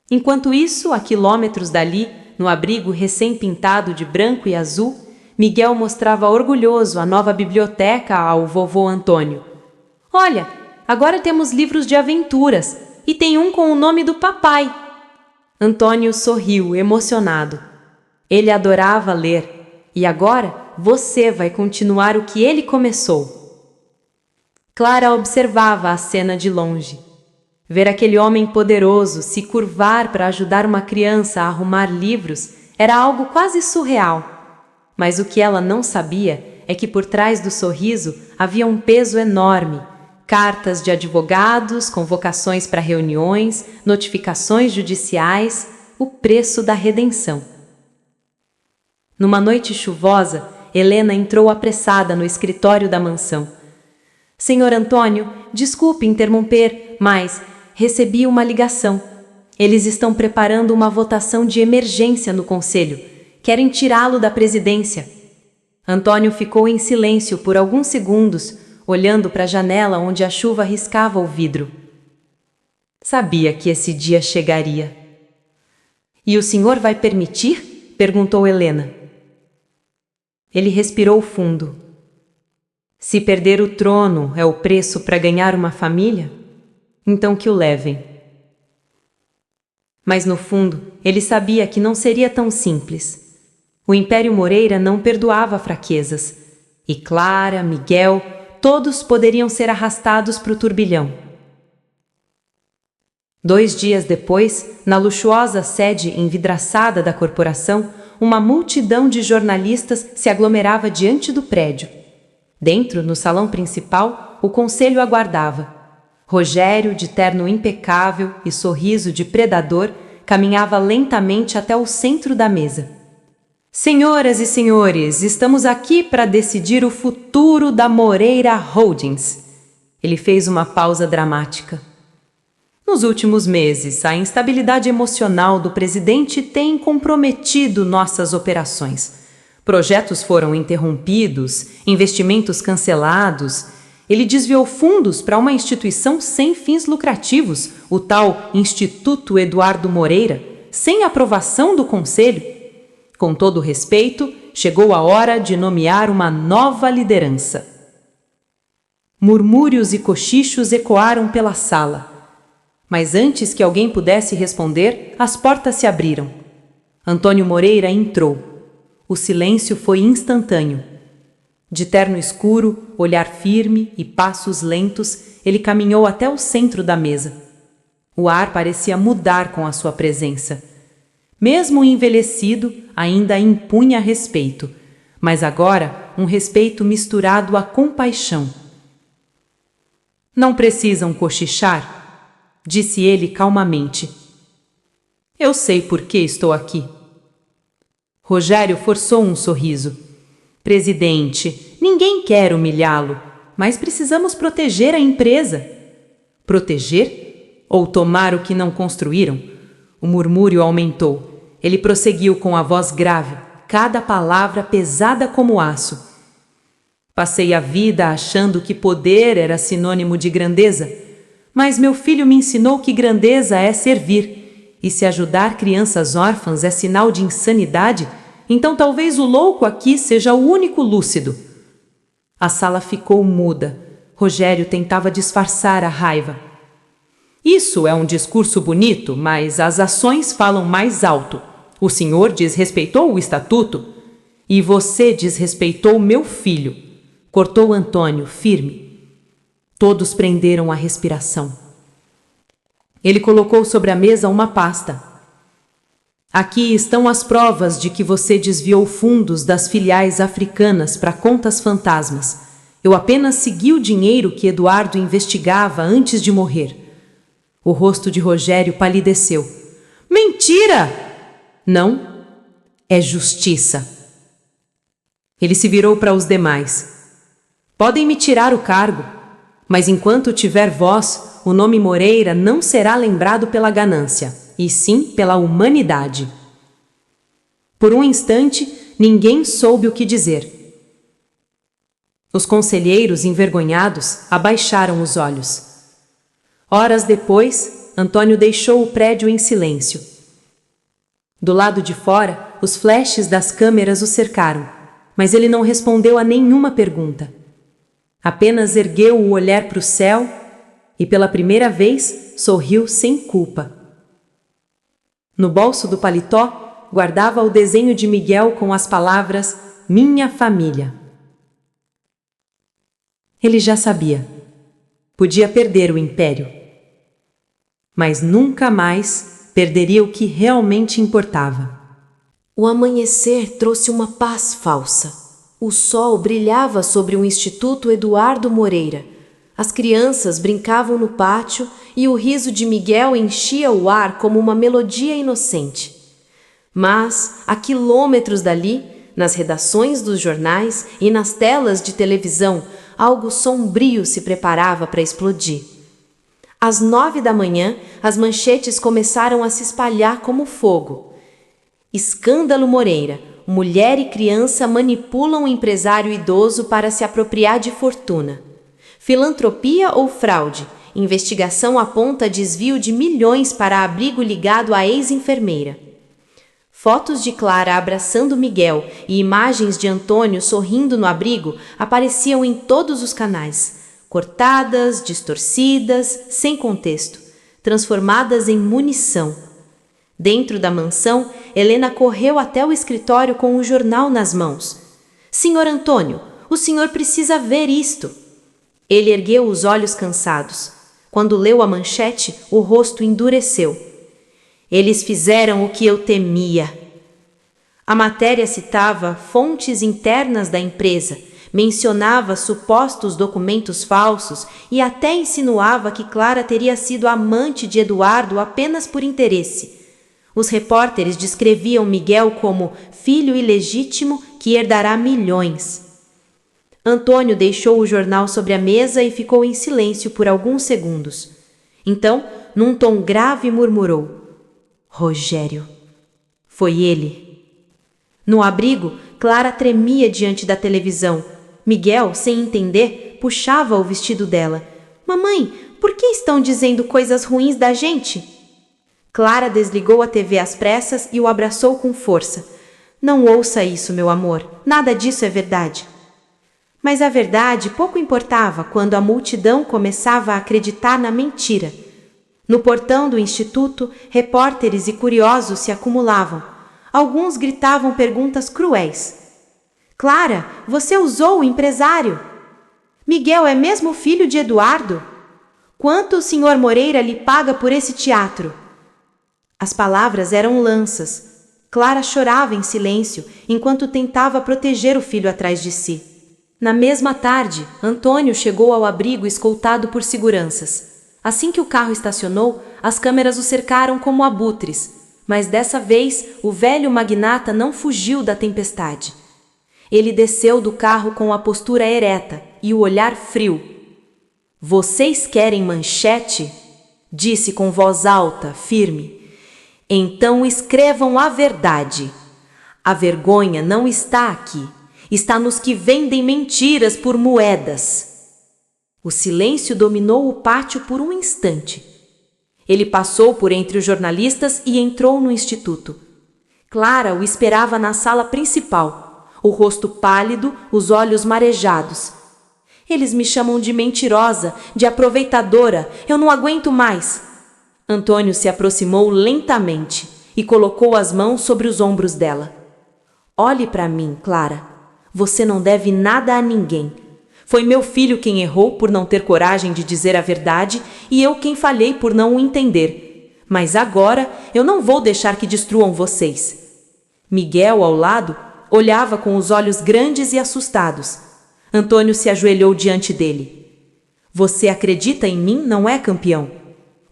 [SPEAKER 1] Enquanto isso, a quilômetros dali, no abrigo recém-pintado de branco e azul, Miguel mostrava orgulhoso a nova biblioteca ao vovô Antônio. Olha, agora temos livros de aventuras e tem um com o nome do papai. Antônio sorriu, emocionado. Ele adorava ler e agora você vai continuar o que ele começou. Clara observava a cena de longe. Ver aquele homem poderoso se curvar para ajudar uma criança a arrumar livros era algo quase surreal. Mas o que ela não sabia é que por trás do sorriso havia um peso enorme. Cartas de advogados, convocações para reuniões, notificações judiciais, o preço da redenção. Numa noite chuvosa, Helena entrou apressada no escritório da mansão. Senhor Antônio, desculpe interromper, mas recebi uma ligação. Eles estão preparando uma votação de emergência no conselho. Querem tirá-lo da presidência. Antônio ficou em silêncio por alguns segundos, olhando para a janela onde a chuva riscava o vidro. Sabia que esse dia chegaria. E o senhor vai permitir? Perguntou Helena. Ele respirou fundo. Se perder o trono é o preço para ganhar uma família, então que o levem. Mas no fundo, ele sabia que não seria tão simples. O Império Moreira não perdoava fraquezas, e Clara, Miguel, todos poderiam ser arrastados para o turbilhão. 2 dias depois, na luxuosa sede envidraçada da corporação, uma multidão de jornalistas se aglomerava diante do prédio. Dentro, no salão principal, o conselho aguardava. Rogério, de terno impecável e sorriso de predador, caminhava lentamente até o centro da mesa. Senhoras e senhores, estamos aqui para decidir o futuro da Moreira Holdings. Ele fez uma pausa dramática. Nos últimos meses, a instabilidade emocional do presidente tem comprometido nossas operações. Projetos foram interrompidos, investimentos cancelados. Ele desviou fundos para uma instituição sem fins lucrativos, o tal Instituto Eduardo Moreira, sem aprovação do conselho. Com todo respeito, chegou a hora de nomear uma nova liderança. Murmúrios e cochichos ecoaram pela sala. Mas antes que alguém pudesse responder, as portas se abriram. Antônio Moreira entrou. O silêncio foi instantâneo. De terno escuro, olhar firme e passos lentos, ele caminhou até o centro da mesa. O ar parecia mudar com a sua presença. Mesmo envelhecido, ainda impunha respeito, mas agora um respeito misturado a compaixão. Não precisam cochichar, disse ele calmamente. Eu sei por que estou aqui. Rogério forçou um sorriso. Presidente, ninguém quer humilhá-lo, mas precisamos proteger a empresa. Proteger? Ou tomar o que não construíram? O murmúrio aumentou. Ele prosseguiu com a voz grave, cada palavra pesada como aço. Passei a vida achando que poder era sinônimo de grandeza, mas meu filho me ensinou que grandeza é servir, e se ajudar crianças órfãs é sinal de insanidade, então talvez o louco aqui seja o único lúcido. A sala ficou muda. Rogério tentava disfarçar a raiva. Isso é um discurso bonito, mas as ações falam mais alto. O senhor desrespeitou o estatuto e você desrespeitou meu filho.
[SPEAKER 3] cortou Antônio, firme. Todos prenderam a respiração. Ele colocou sobre a mesa uma pasta. Aqui estão as provas de que você desviou fundos das filiais africanas para contas fantasmas. Eu apenas segui o dinheiro que Eduardo investigava antes de morrer. O rosto de Rogério palideceu. Mentira! Não, é justiça. Ele se virou para os demais. Podem me tirar o cargo, mas enquanto tiver voz, o nome Moreira não será lembrado pela ganância, e sim pela humanidade. Por um instante, ninguém soube o que dizer. Os conselheiros, envergonhados, abaixaram os olhos. Horas depois, Antônio deixou o prédio em silêncio. Do lado de fora, os flashes das câmeras o cercaram, mas ele não respondeu a nenhuma pergunta. Apenas ergueu o olhar para o céu e, pela primeira vez, sorriu sem culpa. No bolso do paletó, guardava o desenho de Miguel com as palavras "Minha família". Ele já sabia. Podia perder o império, mas nunca mais perderia o que realmente importava.
[SPEAKER 1] O amanhecer trouxe uma paz falsa. O sol brilhava sobre o Instituto Eduardo Moreira. As crianças brincavam no pátio e o riso de Miguel enchia o ar como uma melodia inocente. Mas, a quilômetros dali, nas redações dos jornais e nas telas de televisão, algo sombrio se preparava para explodir. Às 9 da manhã, as manchetes começaram a se espalhar como fogo. Escândalo Moreira. Mulher e criança manipulam um empresário idoso para se apropriar de fortuna. Filantropia ou fraude? Investigação aponta desvio de milhões para abrigo ligado à ex-enfermeira. Fotos de Clara abraçando Miguel e imagens de Antônio sorrindo no abrigo apareciam em todos os canais, cortadas, distorcidas, sem contexto, transformadas em munição. Dentro da mansão, Helena correu até o escritório com o jornal nas mãos. Senhor Antônio, o senhor precisa ver isto. Ele ergueu os olhos cansados. Quando leu a manchete, o rosto endureceu. Eles fizeram o que eu temia. A matéria citava fontes internas da empresa, mencionava supostos documentos falsos e até insinuava que Clara teria sido amante de Eduardo apenas por interesse. Os repórteres descreviam Miguel como filho ilegítimo que herdará milhões. Antônio deixou o jornal sobre a mesa e ficou em silêncio por alguns segundos. Então, num tom grave, murmurou: Rogério. Foi ele. No abrigo, Clara tremia diante da televisão. Miguel, sem entender, puxava o vestido dela. Mamãe, por que estão dizendo coisas ruins da gente? Clara desligou a TV às pressas e o abraçou com força. Não ouça isso, meu amor. Nada disso é verdade. Mas a verdade pouco importava quando a multidão começava a acreditar na mentira. No portão do instituto, repórteres e curiosos se acumulavam. Alguns gritavam perguntas cruéis. Clara, você usou o empresário? Miguel é mesmo filho de Eduardo? Quanto o senhor Moreira lhe paga por esse teatro? As palavras eram lanças. Clara chorava em silêncio, enquanto tentava proteger o filho atrás de si. Na mesma tarde, Antônio chegou ao abrigo escoltado por seguranças. Assim que o carro estacionou, as câmeras o cercaram como abutres, mas dessa vez o velho magnata não fugiu da tempestade. Ele desceu do carro com a postura ereta e o olhar frio. Vocês querem manchete? Disse com voz alta, firme. Então escrevam a verdade. A vergonha não está aqui. Está nos que vendem mentiras por moedas. O silêncio dominou o pátio por um instante. Ele passou por entre os jornalistas e entrou no instituto. Clara o esperava na sala principal, o rosto pálido, os olhos marejados. Eles me chamam de mentirosa, de aproveitadora. Eu não aguento mais. Antônio se aproximou lentamente e colocou as mãos sobre os ombros dela. Olhe para mim, Clara. Você não deve nada a ninguém.
[SPEAKER 4] Foi meu filho quem errou por não ter coragem de dizer a verdade e eu quem falhei por não o entender. Mas agora eu não vou deixar que destruam vocês. Miguel, ao lado, olhava com os olhos grandes e assustados. Antônio se ajoelhou diante dele. Você acredita em mim, não é, campeão?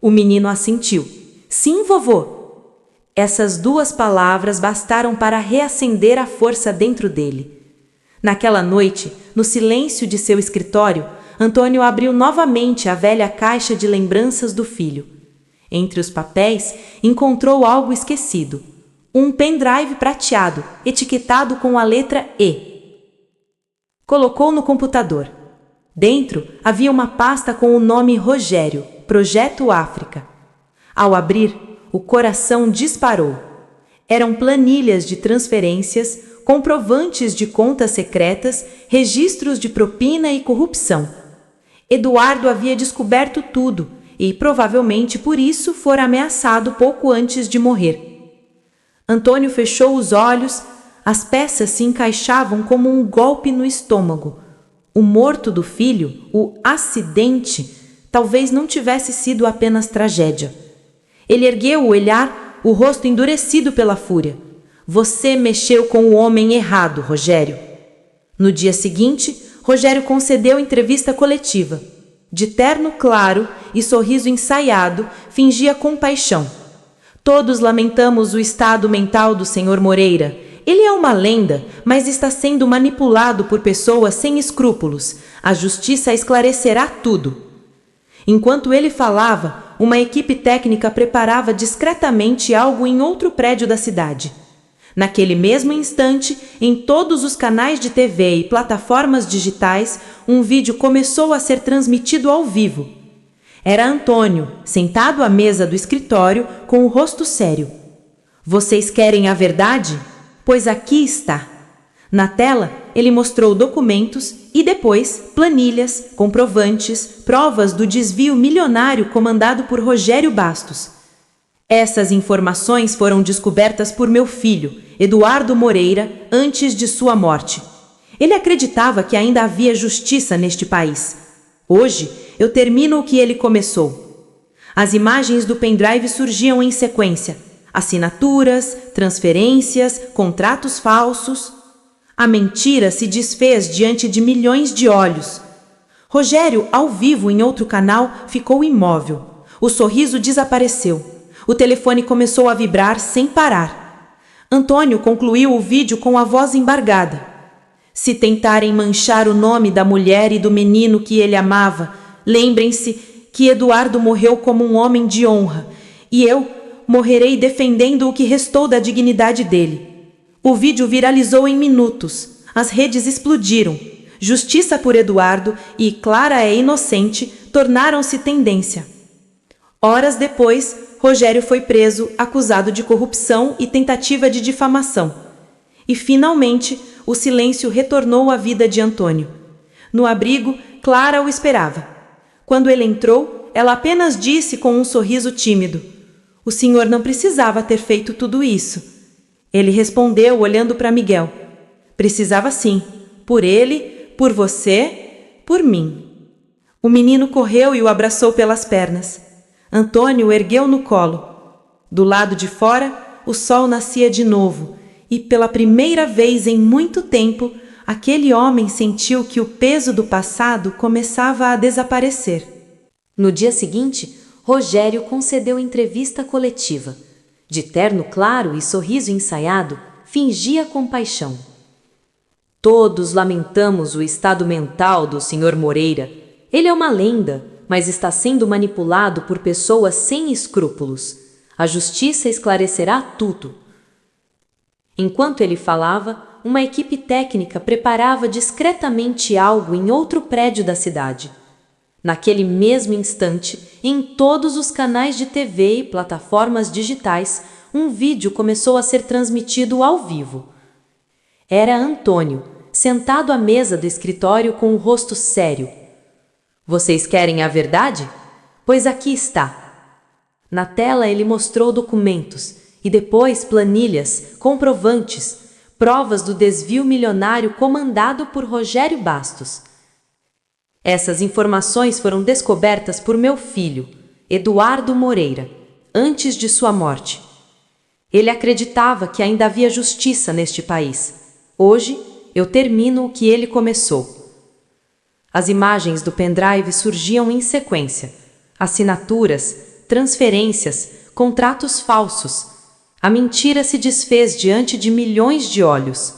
[SPEAKER 4] O menino assentiu. Sim, vovô. Essas duas palavras bastaram para reacender a força dentro dele. Naquela noite, no silêncio de seu escritório, Antônio abriu novamente a velha caixa de lembranças do filho. Entre os papéis, encontrou algo esquecido. Um pendrive prateado, etiquetado com a letra E. Colocou no computador. Dentro havia uma pasta com o nome Rogério, Projeto África. Ao abrir, o coração disparou. Eram planilhas de transferências, comprovantes de contas secretas, registros de propina e corrupção. Eduardo havia descoberto tudo e, provavelmente por isso, fora ameaçado pouco antes de morrer. Antônio fechou os olhos, as peças se encaixavam como um golpe no estômago. O morto do filho, o acidente, talvez não tivesse sido apenas tragédia. Ele ergueu o olhar, o rosto endurecido pela fúria. Você mexeu com o homem errado, Rogério. No dia seguinte, Rogério concedeu entrevista coletiva. De terno claro e sorriso ensaiado, fingia compaixão. Todos lamentamos o estado mental do Sr. Moreira. Ele é uma lenda, mas está sendo manipulado por pessoas sem escrúpulos. A justiça esclarecerá tudo. Enquanto ele falava, uma equipe técnica preparava discretamente algo em outro prédio da cidade. Naquele mesmo instante, em todos os canais de TV e plataformas digitais, um vídeo começou a ser transmitido ao vivo. Era Antônio, sentado à mesa do escritório, com o rosto sério. Vocês querem a verdade? Pois aqui está. Na tela, ele mostrou documentos e depois planilhas, comprovantes, provas do desvio milionário comandado por Rogério Bastos. Essas informações foram descobertas por meu filho, Eduardo Moreira, antes de sua morte. Ele acreditava que ainda havia justiça neste país. Hoje, eu termino o que ele começou. As imagens do pendrive surgiam em sequência. Assinaturas, transferências, contratos falsos. A mentira se desfez diante de milhões de olhos. Rogério, ao vivo em outro canal, ficou imóvel. O sorriso desapareceu. O telefone começou a vibrar sem parar. Antônio concluiu o vídeo com a voz embargada. Se tentarem manchar o nome da mulher e do menino que ele amava, lembrem-se que Eduardo morreu como um homem de honra, e eu morrerei defendendo o que restou da dignidade dele. O vídeo viralizou em minutos. As redes explodiram. Justiça por Eduardo e Clara é inocente tornaram-se tendência. Horas depois, Rogério foi preso, acusado de corrupção e tentativa de difamação. E, finalmente, o silêncio retornou à vida de Antônio. No abrigo, Clara o esperava. Quando ele entrou, ela apenas disse com um sorriso tímido: "O senhor não precisava ter feito tudo isso." Ele respondeu olhando para Miguel: "Precisava sim, por ele, por você, por mim." O menino correu e o abraçou pelas pernas. Antônio o ergueu no colo. Do lado de fora, o sol nascia de novo, e pela primeira vez em muito tempo, aquele homem sentiu que o peso do passado começava a desaparecer.
[SPEAKER 1] No dia seguinte, Rogério concedeu entrevista coletiva. De terno claro e sorriso ensaiado, fingia compaixão. Todos lamentamos o estado mental do Sr. Moreira. Ele é uma lenda, mas está sendo manipulado por pessoas sem escrúpulos. A justiça esclarecerá tudo. Enquanto ele falava, uma equipe técnica preparava discretamente algo em outro prédio da cidade. Naquele mesmo instante, em todos os canais de TV e plataformas digitais, um vídeo começou a ser transmitido ao vivo. Era Antônio, sentado à mesa do escritório com o rosto sério. Vocês querem a verdade? Pois aqui está. Na tela ele mostrou documentos e depois planilhas, comprovantes, provas do desvio milionário comandado por Rogério Bastos. Essas informações foram descobertas por meu filho, Eduardo Moreira, antes de sua morte. Ele acreditava que ainda havia justiça neste país. Hoje, eu termino o que ele começou. As imagens do pendrive surgiam em sequência. Assinaturas, transferências, contratos falsos. A mentira se desfez diante de milhões de olhos.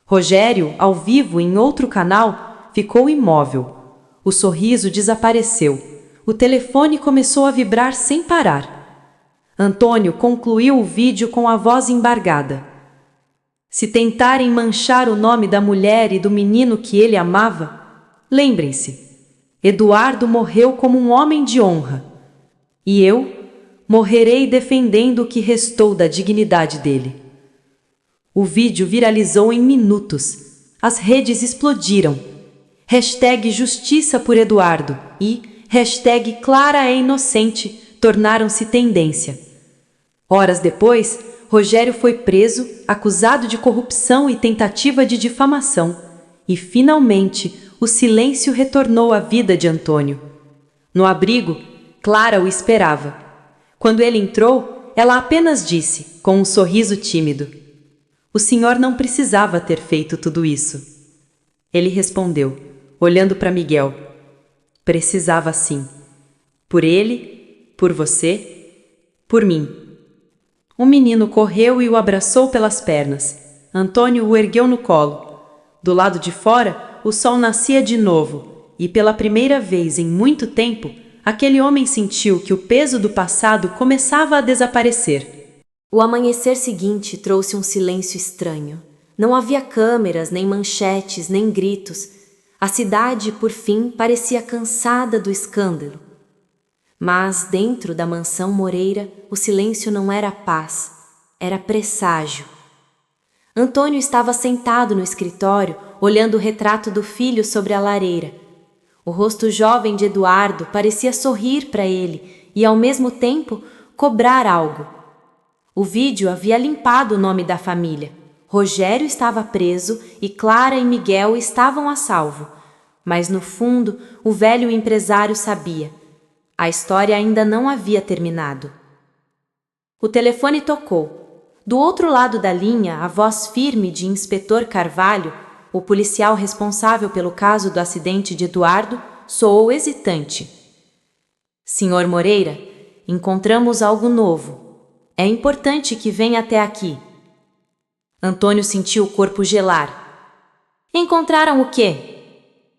[SPEAKER 1] Rogério, ao vivo em outro canal, ficou imóvel. O sorriso desapareceu. O telefone começou a vibrar sem parar. Antônio concluiu o vídeo com a voz embargada. Se tentarem manchar o nome da mulher e do menino que ele amava, lembrem-se, Eduardo morreu como um homem de honra. E eu morrerei defendendo o que restou da dignidade dele. O vídeo viralizou em minutos. As redes explodiram. Hashtag Justiça por Eduardo e hashtag Clara é inocente tornaram-se tendência. Horas depois, Rogério foi preso, acusado de corrupção e tentativa de difamação. E, finalmente, o silêncio retornou à vida de Antônio. No abrigo, Clara o esperava. Quando ele entrou, ela apenas disse, com um sorriso tímido: "O senhor não precisava ter feito tudo isso." Ele respondeu, olhando para Miguel: "Precisava sim. Por ele, por você, por mim." O menino correu e o abraçou pelas pernas. Antônio o ergueu no colo. Do lado de fora, o sol nascia de novo, e pela primeira vez em muito tempo, aquele homem sentiu que o peso do passado começava a desaparecer. O amanhecer seguinte trouxe um silêncio estranho. Não havia câmeras, nem manchetes, nem gritos. A cidade, por fim, parecia cansada do escândalo. Mas, dentro da mansão Moreira, o silêncio não era paz, era presságio. Antônio estava sentado no escritório, olhando o retrato do filho sobre a lareira. O rosto jovem de Eduardo parecia sorrir para ele e, ao mesmo tempo, cobrar algo. O vídeo havia limpado o nome da família. Rogério estava preso e Clara e Miguel estavam a salvo. Mas, no fundo, o velho empresário sabia. A história ainda não havia terminado. O telefone tocou. Do outro lado da linha, a voz firme de Inspetor Carvalho, o policial responsável pelo caso do acidente de Eduardo, soou hesitante. "Senhor Moreira, encontramos algo novo. É importante que venha até aqui." Antônio sentiu o corpo gelar. "Encontraram o quê?"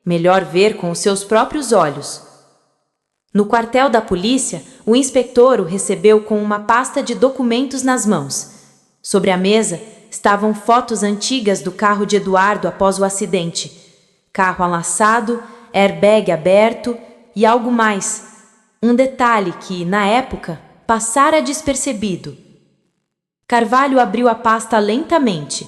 [SPEAKER 1] "Melhor ver com os seus próprios olhos." No quartel da polícia, o inspetor o recebeu com uma pasta de documentos nas mãos. Sobre a mesa estavam fotos antigas do carro de Eduardo após o acidente. Carro alaçado, airbag aberto e algo mais. Um detalhe que, na época, passara despercebido. Carvalho abriu a pasta lentamente.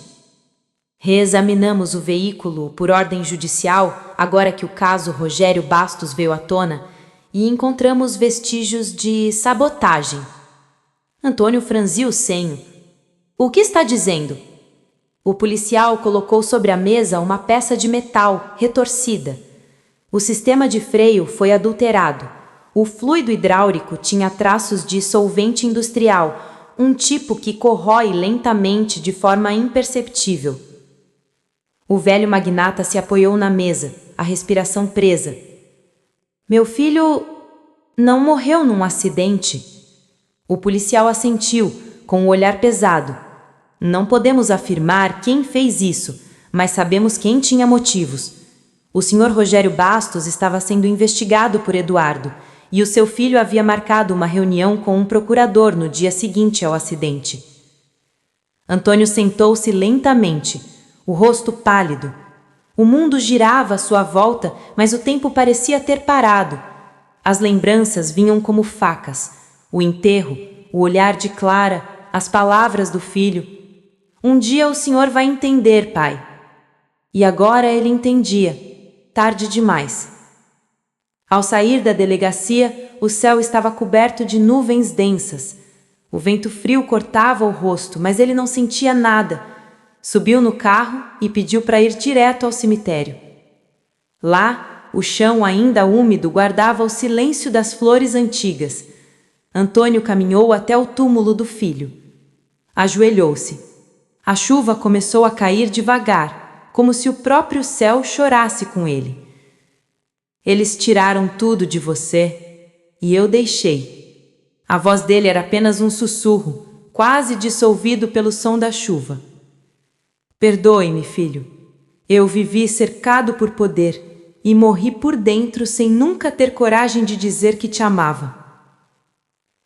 [SPEAKER 1] "Reexaminamos o veículo por ordem judicial, agora que o caso Rogério Bastos veio à tona, e encontramos vestígios de sabotagem." Antônio franziu o senho. "O que está dizendo?" O policial colocou sobre a mesa uma peça de metal retorcida. O sistema de freio foi adulterado. O fluido hidráulico tinha traços de solvente industrial, um tipo que corrói lentamente de forma imperceptível. O velho magnata se apoiou na mesa, a respiração presa. "Meu filho não morreu num acidente." O policial assentiu, com o olhar pesado. "Não podemos afirmar quem fez isso, mas sabemos quem tinha motivos. O Sr. Rogério Bastos estava sendo investigado por Eduardo, e o seu filho havia marcado uma reunião com um procurador no dia seguinte ao acidente." Antônio sentou-se lentamente, o rosto pálido. O mundo girava à sua volta, mas o tempo parecia ter parado. As lembranças vinham como facas. O enterro, o olhar de Clara, as palavras do filho. "Um dia o senhor vai entender, pai." E agora ele entendia. Tarde demais. Ao sair da delegacia, o céu estava coberto de nuvens densas. O vento frio cortava o rosto, mas ele não sentia nada. Subiu no carro e pediu para ir direto ao cemitério. Lá,
[SPEAKER 4] o chão ainda úmido guardava o silêncio das flores antigas. Antônio caminhou até o túmulo do filho. Ajoelhou-se. A chuva começou a cair devagar, como se o próprio céu chorasse com ele. Eles tiraram tudo de você, e eu deixei. A voz dele era apenas um sussurro, quase dissolvido pelo som da chuva. Perdoe-me, filho. Eu vivi cercado por poder e morri por dentro sem nunca ter coragem de dizer que te amava.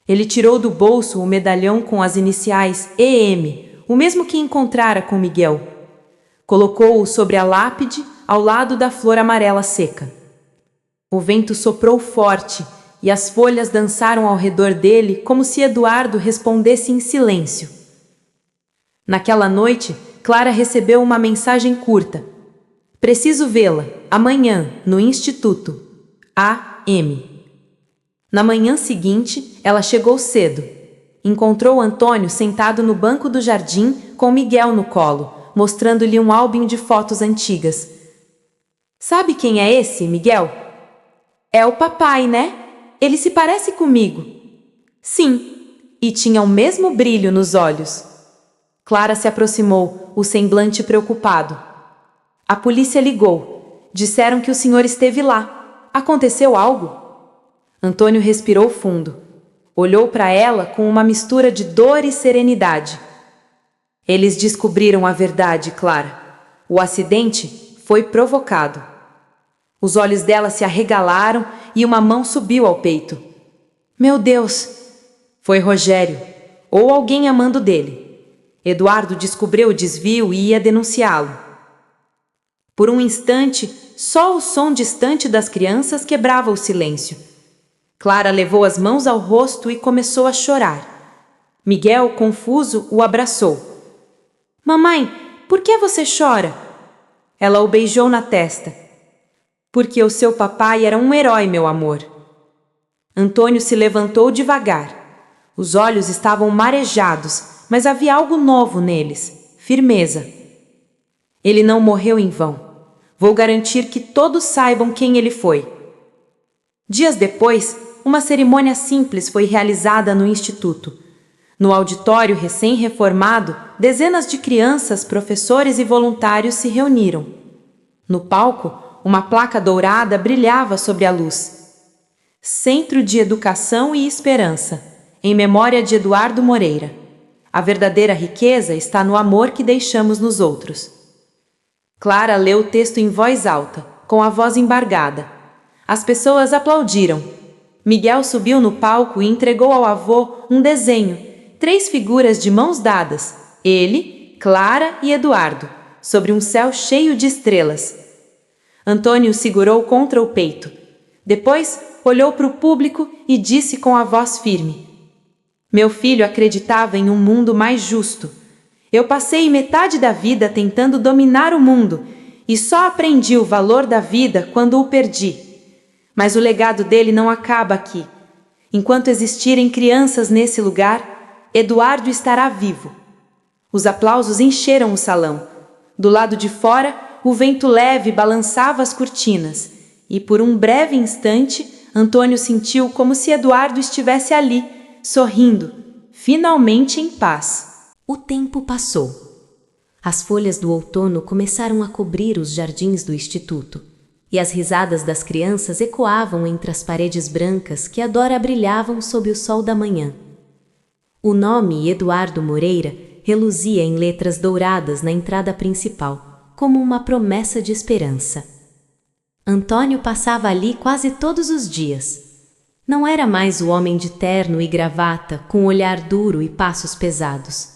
[SPEAKER 4] Ele tirou do bolso o medalhão com as iniciais EM, o mesmo que encontrara com Miguel. Colocou-o sobre a lápide, ao lado da flor amarela seca. O vento soprou forte e as folhas dançaram ao redor dele como se Eduardo respondesse em silêncio. Naquela noite, Clara recebeu uma mensagem curta. Preciso vê-la, amanhã, no Instituto. A.M. Na manhã seguinte, ela chegou cedo. Encontrou Antônio sentado no banco do jardim com Miguel no colo, mostrando-lhe um álbum de fotos antigas. Sabe quem é esse, Miguel? É o papai, né? Ele se parece comigo. Sim, e tinha o mesmo brilho nos olhos. Clara se aproximou, o semblante preocupado. A polícia ligou. Disseram que o senhor esteve lá. Aconteceu algo? Antônio respirou fundo. Olhou para ela com uma mistura de dor e serenidade. Eles descobriram a verdade, Clara. O acidente foi provocado. Os olhos dela se arregalaram e uma mão subiu ao peito. Meu Deus! Foi Rogério, ou alguém amando dele. Eduardo descobriu o desvio e ia denunciá-lo. Por um instante, só o som distante das crianças quebrava o silêncio. Clara levou as mãos ao rosto e começou a chorar. Miguel, confuso, o abraçou. Mamãe, por que você chora? Ela o beijou na testa. Porque o seu papai era um herói, meu amor. Antônio se levantou devagar. Os olhos estavam marejados, mas havia algo novo neles, firmeza. Ele não morreu em vão. Vou garantir que todos saibam quem ele foi. Dias depois, uma cerimônia simples foi realizada no Instituto. No auditório recém-reformado, dezenas de crianças, professores e voluntários se reuniram. No palco, uma placa dourada brilhava sobre a luz. Centro de Educação e Esperança, em memória de Eduardo Moreira. A verdadeira riqueza está no amor que deixamos nos outros. Clara leu o texto em voz alta, com a voz embargada. As pessoas aplaudiram. Miguel subiu no palco e entregou ao avô um desenho, 3 figuras de mãos dadas, ele, Clara e Eduardo, sobre um céu cheio de estrelas. Antônio segurou contra o peito. Depois, olhou para o público e disse com a voz firme: Meu filho acreditava em um mundo mais justo. Eu passei metade da vida tentando dominar o mundo e só aprendi o valor da vida quando o perdi. Mas o legado dele não acaba aqui. Enquanto existirem crianças nesse lugar, Eduardo estará vivo. Os aplausos encheram o salão. Do lado de fora, o vento leve balançava as cortinas, e por um breve instante, Antônio sentiu como se Eduardo estivesse ali, sorrindo, finalmente em paz.
[SPEAKER 1] O tempo passou. As folhas do outono começaram a cobrir os jardins do instituto, e as risadas das crianças ecoavam entre as paredes brancas que agora brilhavam sob o sol da manhã. O nome Eduardo Moreira reluzia em letras douradas na entrada principal, como uma promessa de esperança. Antônio passava ali quase todos os dias. Não era mais o homem de terno e gravata, com olhar duro e passos pesados.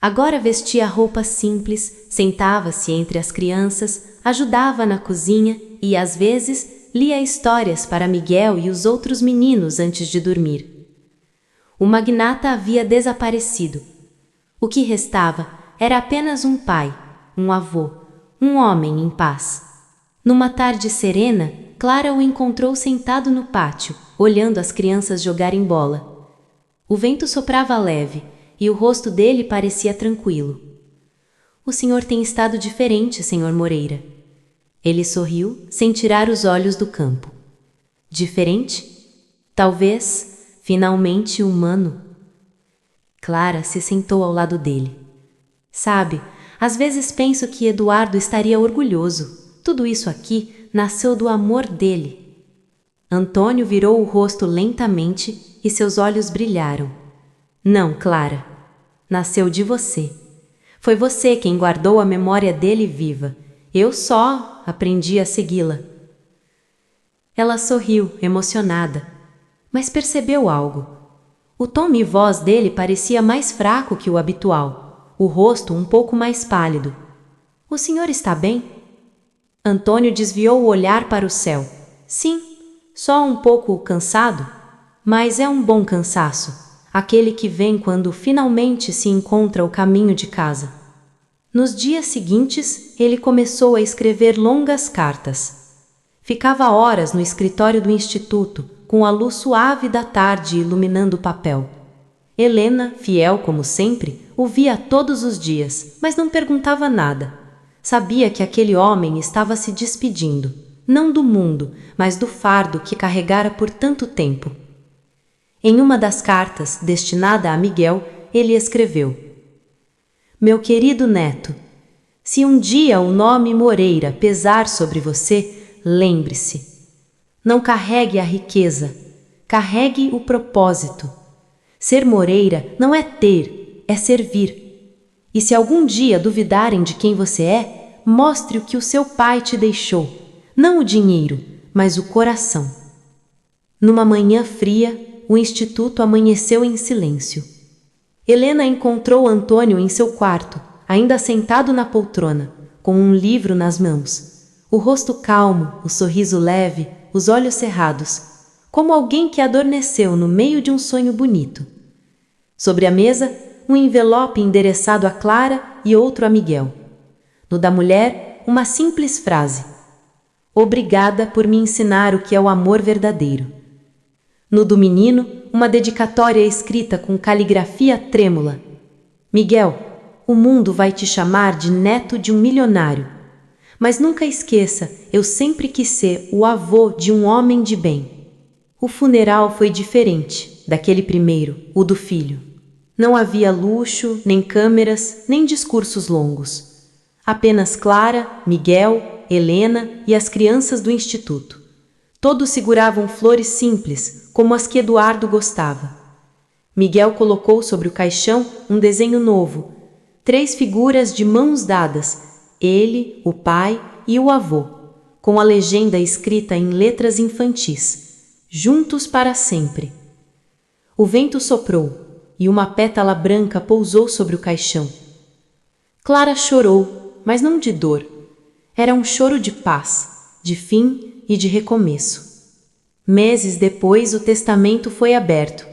[SPEAKER 1] Agora vestia roupa simples, sentava-se entre as crianças, ajudava na cozinha e, às vezes, lia histórias para Miguel e os outros meninos antes de dormir. O magnata havia desaparecido. O que restava era apenas um pai, um avô, um homem em paz. Numa tarde serena, Clara o encontrou sentado no pátio, olhando as crianças jogarem bola. O vento soprava leve e o rosto dele parecia tranquilo. O senhor tem estado diferente, senhor Moreira. Ele sorriu, sem tirar os olhos do campo. Diferente? Talvez, finalmente humano. Clara se sentou ao lado dele. Sabe, às vezes penso que Eduardo estaria orgulhoso. Tudo isso aqui nasceu do amor dele. Antônio virou o rosto lentamente e seus olhos brilharam. Não, Clara. Nasceu de você. Foi você quem guardou a memória dele viva. Eu só aprendi a segui-la. Ela sorriu, emocionada, mas percebeu algo. O tom e voz dele parecia mais fraco que o habitual, o rosto um pouco mais pálido. O senhor está bem? Antônio desviou o olhar para o céu. Sim, só um pouco cansado, mas é um bom cansaço, aquele que vem quando finalmente se encontra o caminho de casa. Nos dias seguintes, ele começou a escrever longas cartas. Ficava horas no escritório do instituto, com a luz suave da tarde iluminando o papel. Helena, fiel como sempre, o via todos os dias, mas não perguntava nada. Sabia que aquele homem estava se despedindo, não do mundo, mas do fardo que carregara por tanto tempo. Em uma das cartas, destinada a Miguel, ele escreveu: Meu querido neto, se um dia o nome Moreira pesar sobre você, lembre-se. Não carregue a riqueza, carregue o propósito. Ser Moreira não é ter, é servir. E se algum dia duvidarem de quem você é, mostre o que o seu pai te deixou, não o dinheiro, mas o coração. Numa manhã fria, o instituto amanheceu em silêncio. Helena encontrou Antônio em seu quarto, ainda sentado na poltrona, com um livro nas mãos. O rosto calmo, o sorriso leve, os olhos cerrados, como alguém que adormeceu no meio de um sonho bonito. Sobre a mesa, um envelope endereçado a Clara e outro a Miguel. No da mulher, uma simples frase: Obrigada por me ensinar o que é o amor verdadeiro. No do menino, uma dedicatória escrita com caligrafia trêmula: Miguel, o mundo vai te chamar de neto de um milionário. Mas nunca esqueça, eu sempre quis ser o avô de um homem de bem. O funeral foi diferente daquele primeiro, o do filho. Não havia luxo, nem câmeras, nem discursos longos. Apenas Clara, Miguel, Helena e as crianças do instituto. Todos seguravam flores simples, como as que Eduardo gostava. Miguel colocou sobre o caixão um desenho novo, 3 figuras de mãos dadas, ele, o pai e o avô, com a legenda escrita em letras infantis: Juntos para sempre. O vento soprou e uma pétala branca pousou sobre o caixão. Clara chorou, mas não de dor. Era um choro de paz, de fim e de recomeço. Meses depois, o testamento foi aberto.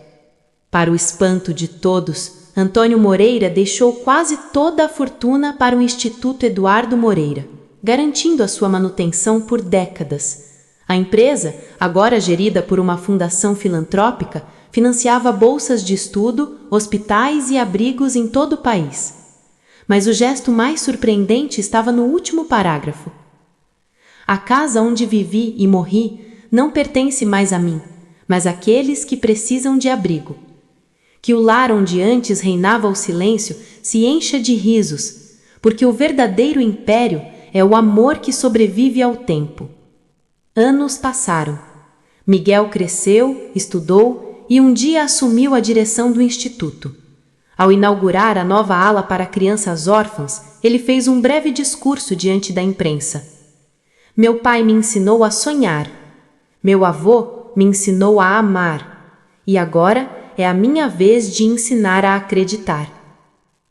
[SPEAKER 1] Para o espanto de todos, Antônio Moreira deixou quase toda a fortuna para o Instituto Eduardo Moreira, garantindo a sua manutenção por décadas. A empresa, agora gerida por uma fundação filantrópica, financiava bolsas de estudo, hospitais e abrigos em todo o país. Mas o gesto mais surpreendente estava no último parágrafo. A casa onde vivi e morri não pertence mais a mim, mas àqueles que precisam de abrigo. Que o lar onde antes reinava o silêncio se encha de risos, porque o verdadeiro império é o amor que sobrevive ao tempo. Anos passaram. Miguel cresceu, estudou e um dia assumiu a direção do instituto. Ao inaugurar a nova ala para crianças órfãs, ele fez um breve discurso diante da imprensa. Meu pai me ensinou a sonhar. Meu avô me ensinou a amar. E agora é a minha vez de ensinar a acreditar.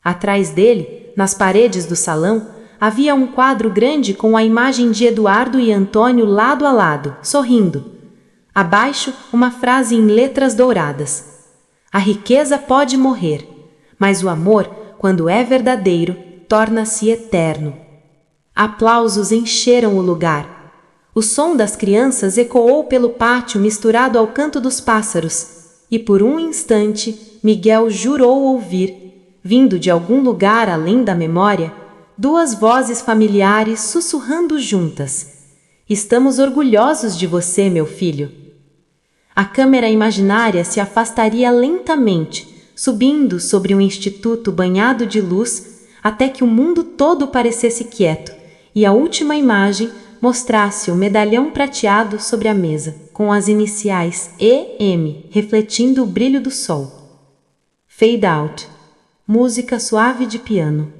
[SPEAKER 1] Atrás dele, nas paredes do salão, havia um quadro grande com a imagem de Eduardo e Antônio lado a lado, sorrindo. Abaixo, uma frase em letras douradas: A riqueza pode morrer, mas o amor, quando é verdadeiro, torna-se eterno. Aplausos encheram o lugar. O som das crianças ecoou pelo pátio misturado ao canto dos pássaros, e por um instante Miguel jurou ouvir, vindo de algum lugar além da memória,
[SPEAKER 4] duas vozes familiares sussurrando juntas. Estamos orgulhosos de você, meu filho. A câmera imaginária se afastaria lentamente, subindo sobre um instituto banhado de luz, até que o mundo todo parecesse quieto, e a última imagem mostrasse o medalhão prateado sobre a mesa, com as iniciais EM refletindo o brilho do sol. Fade out. Música suave de piano.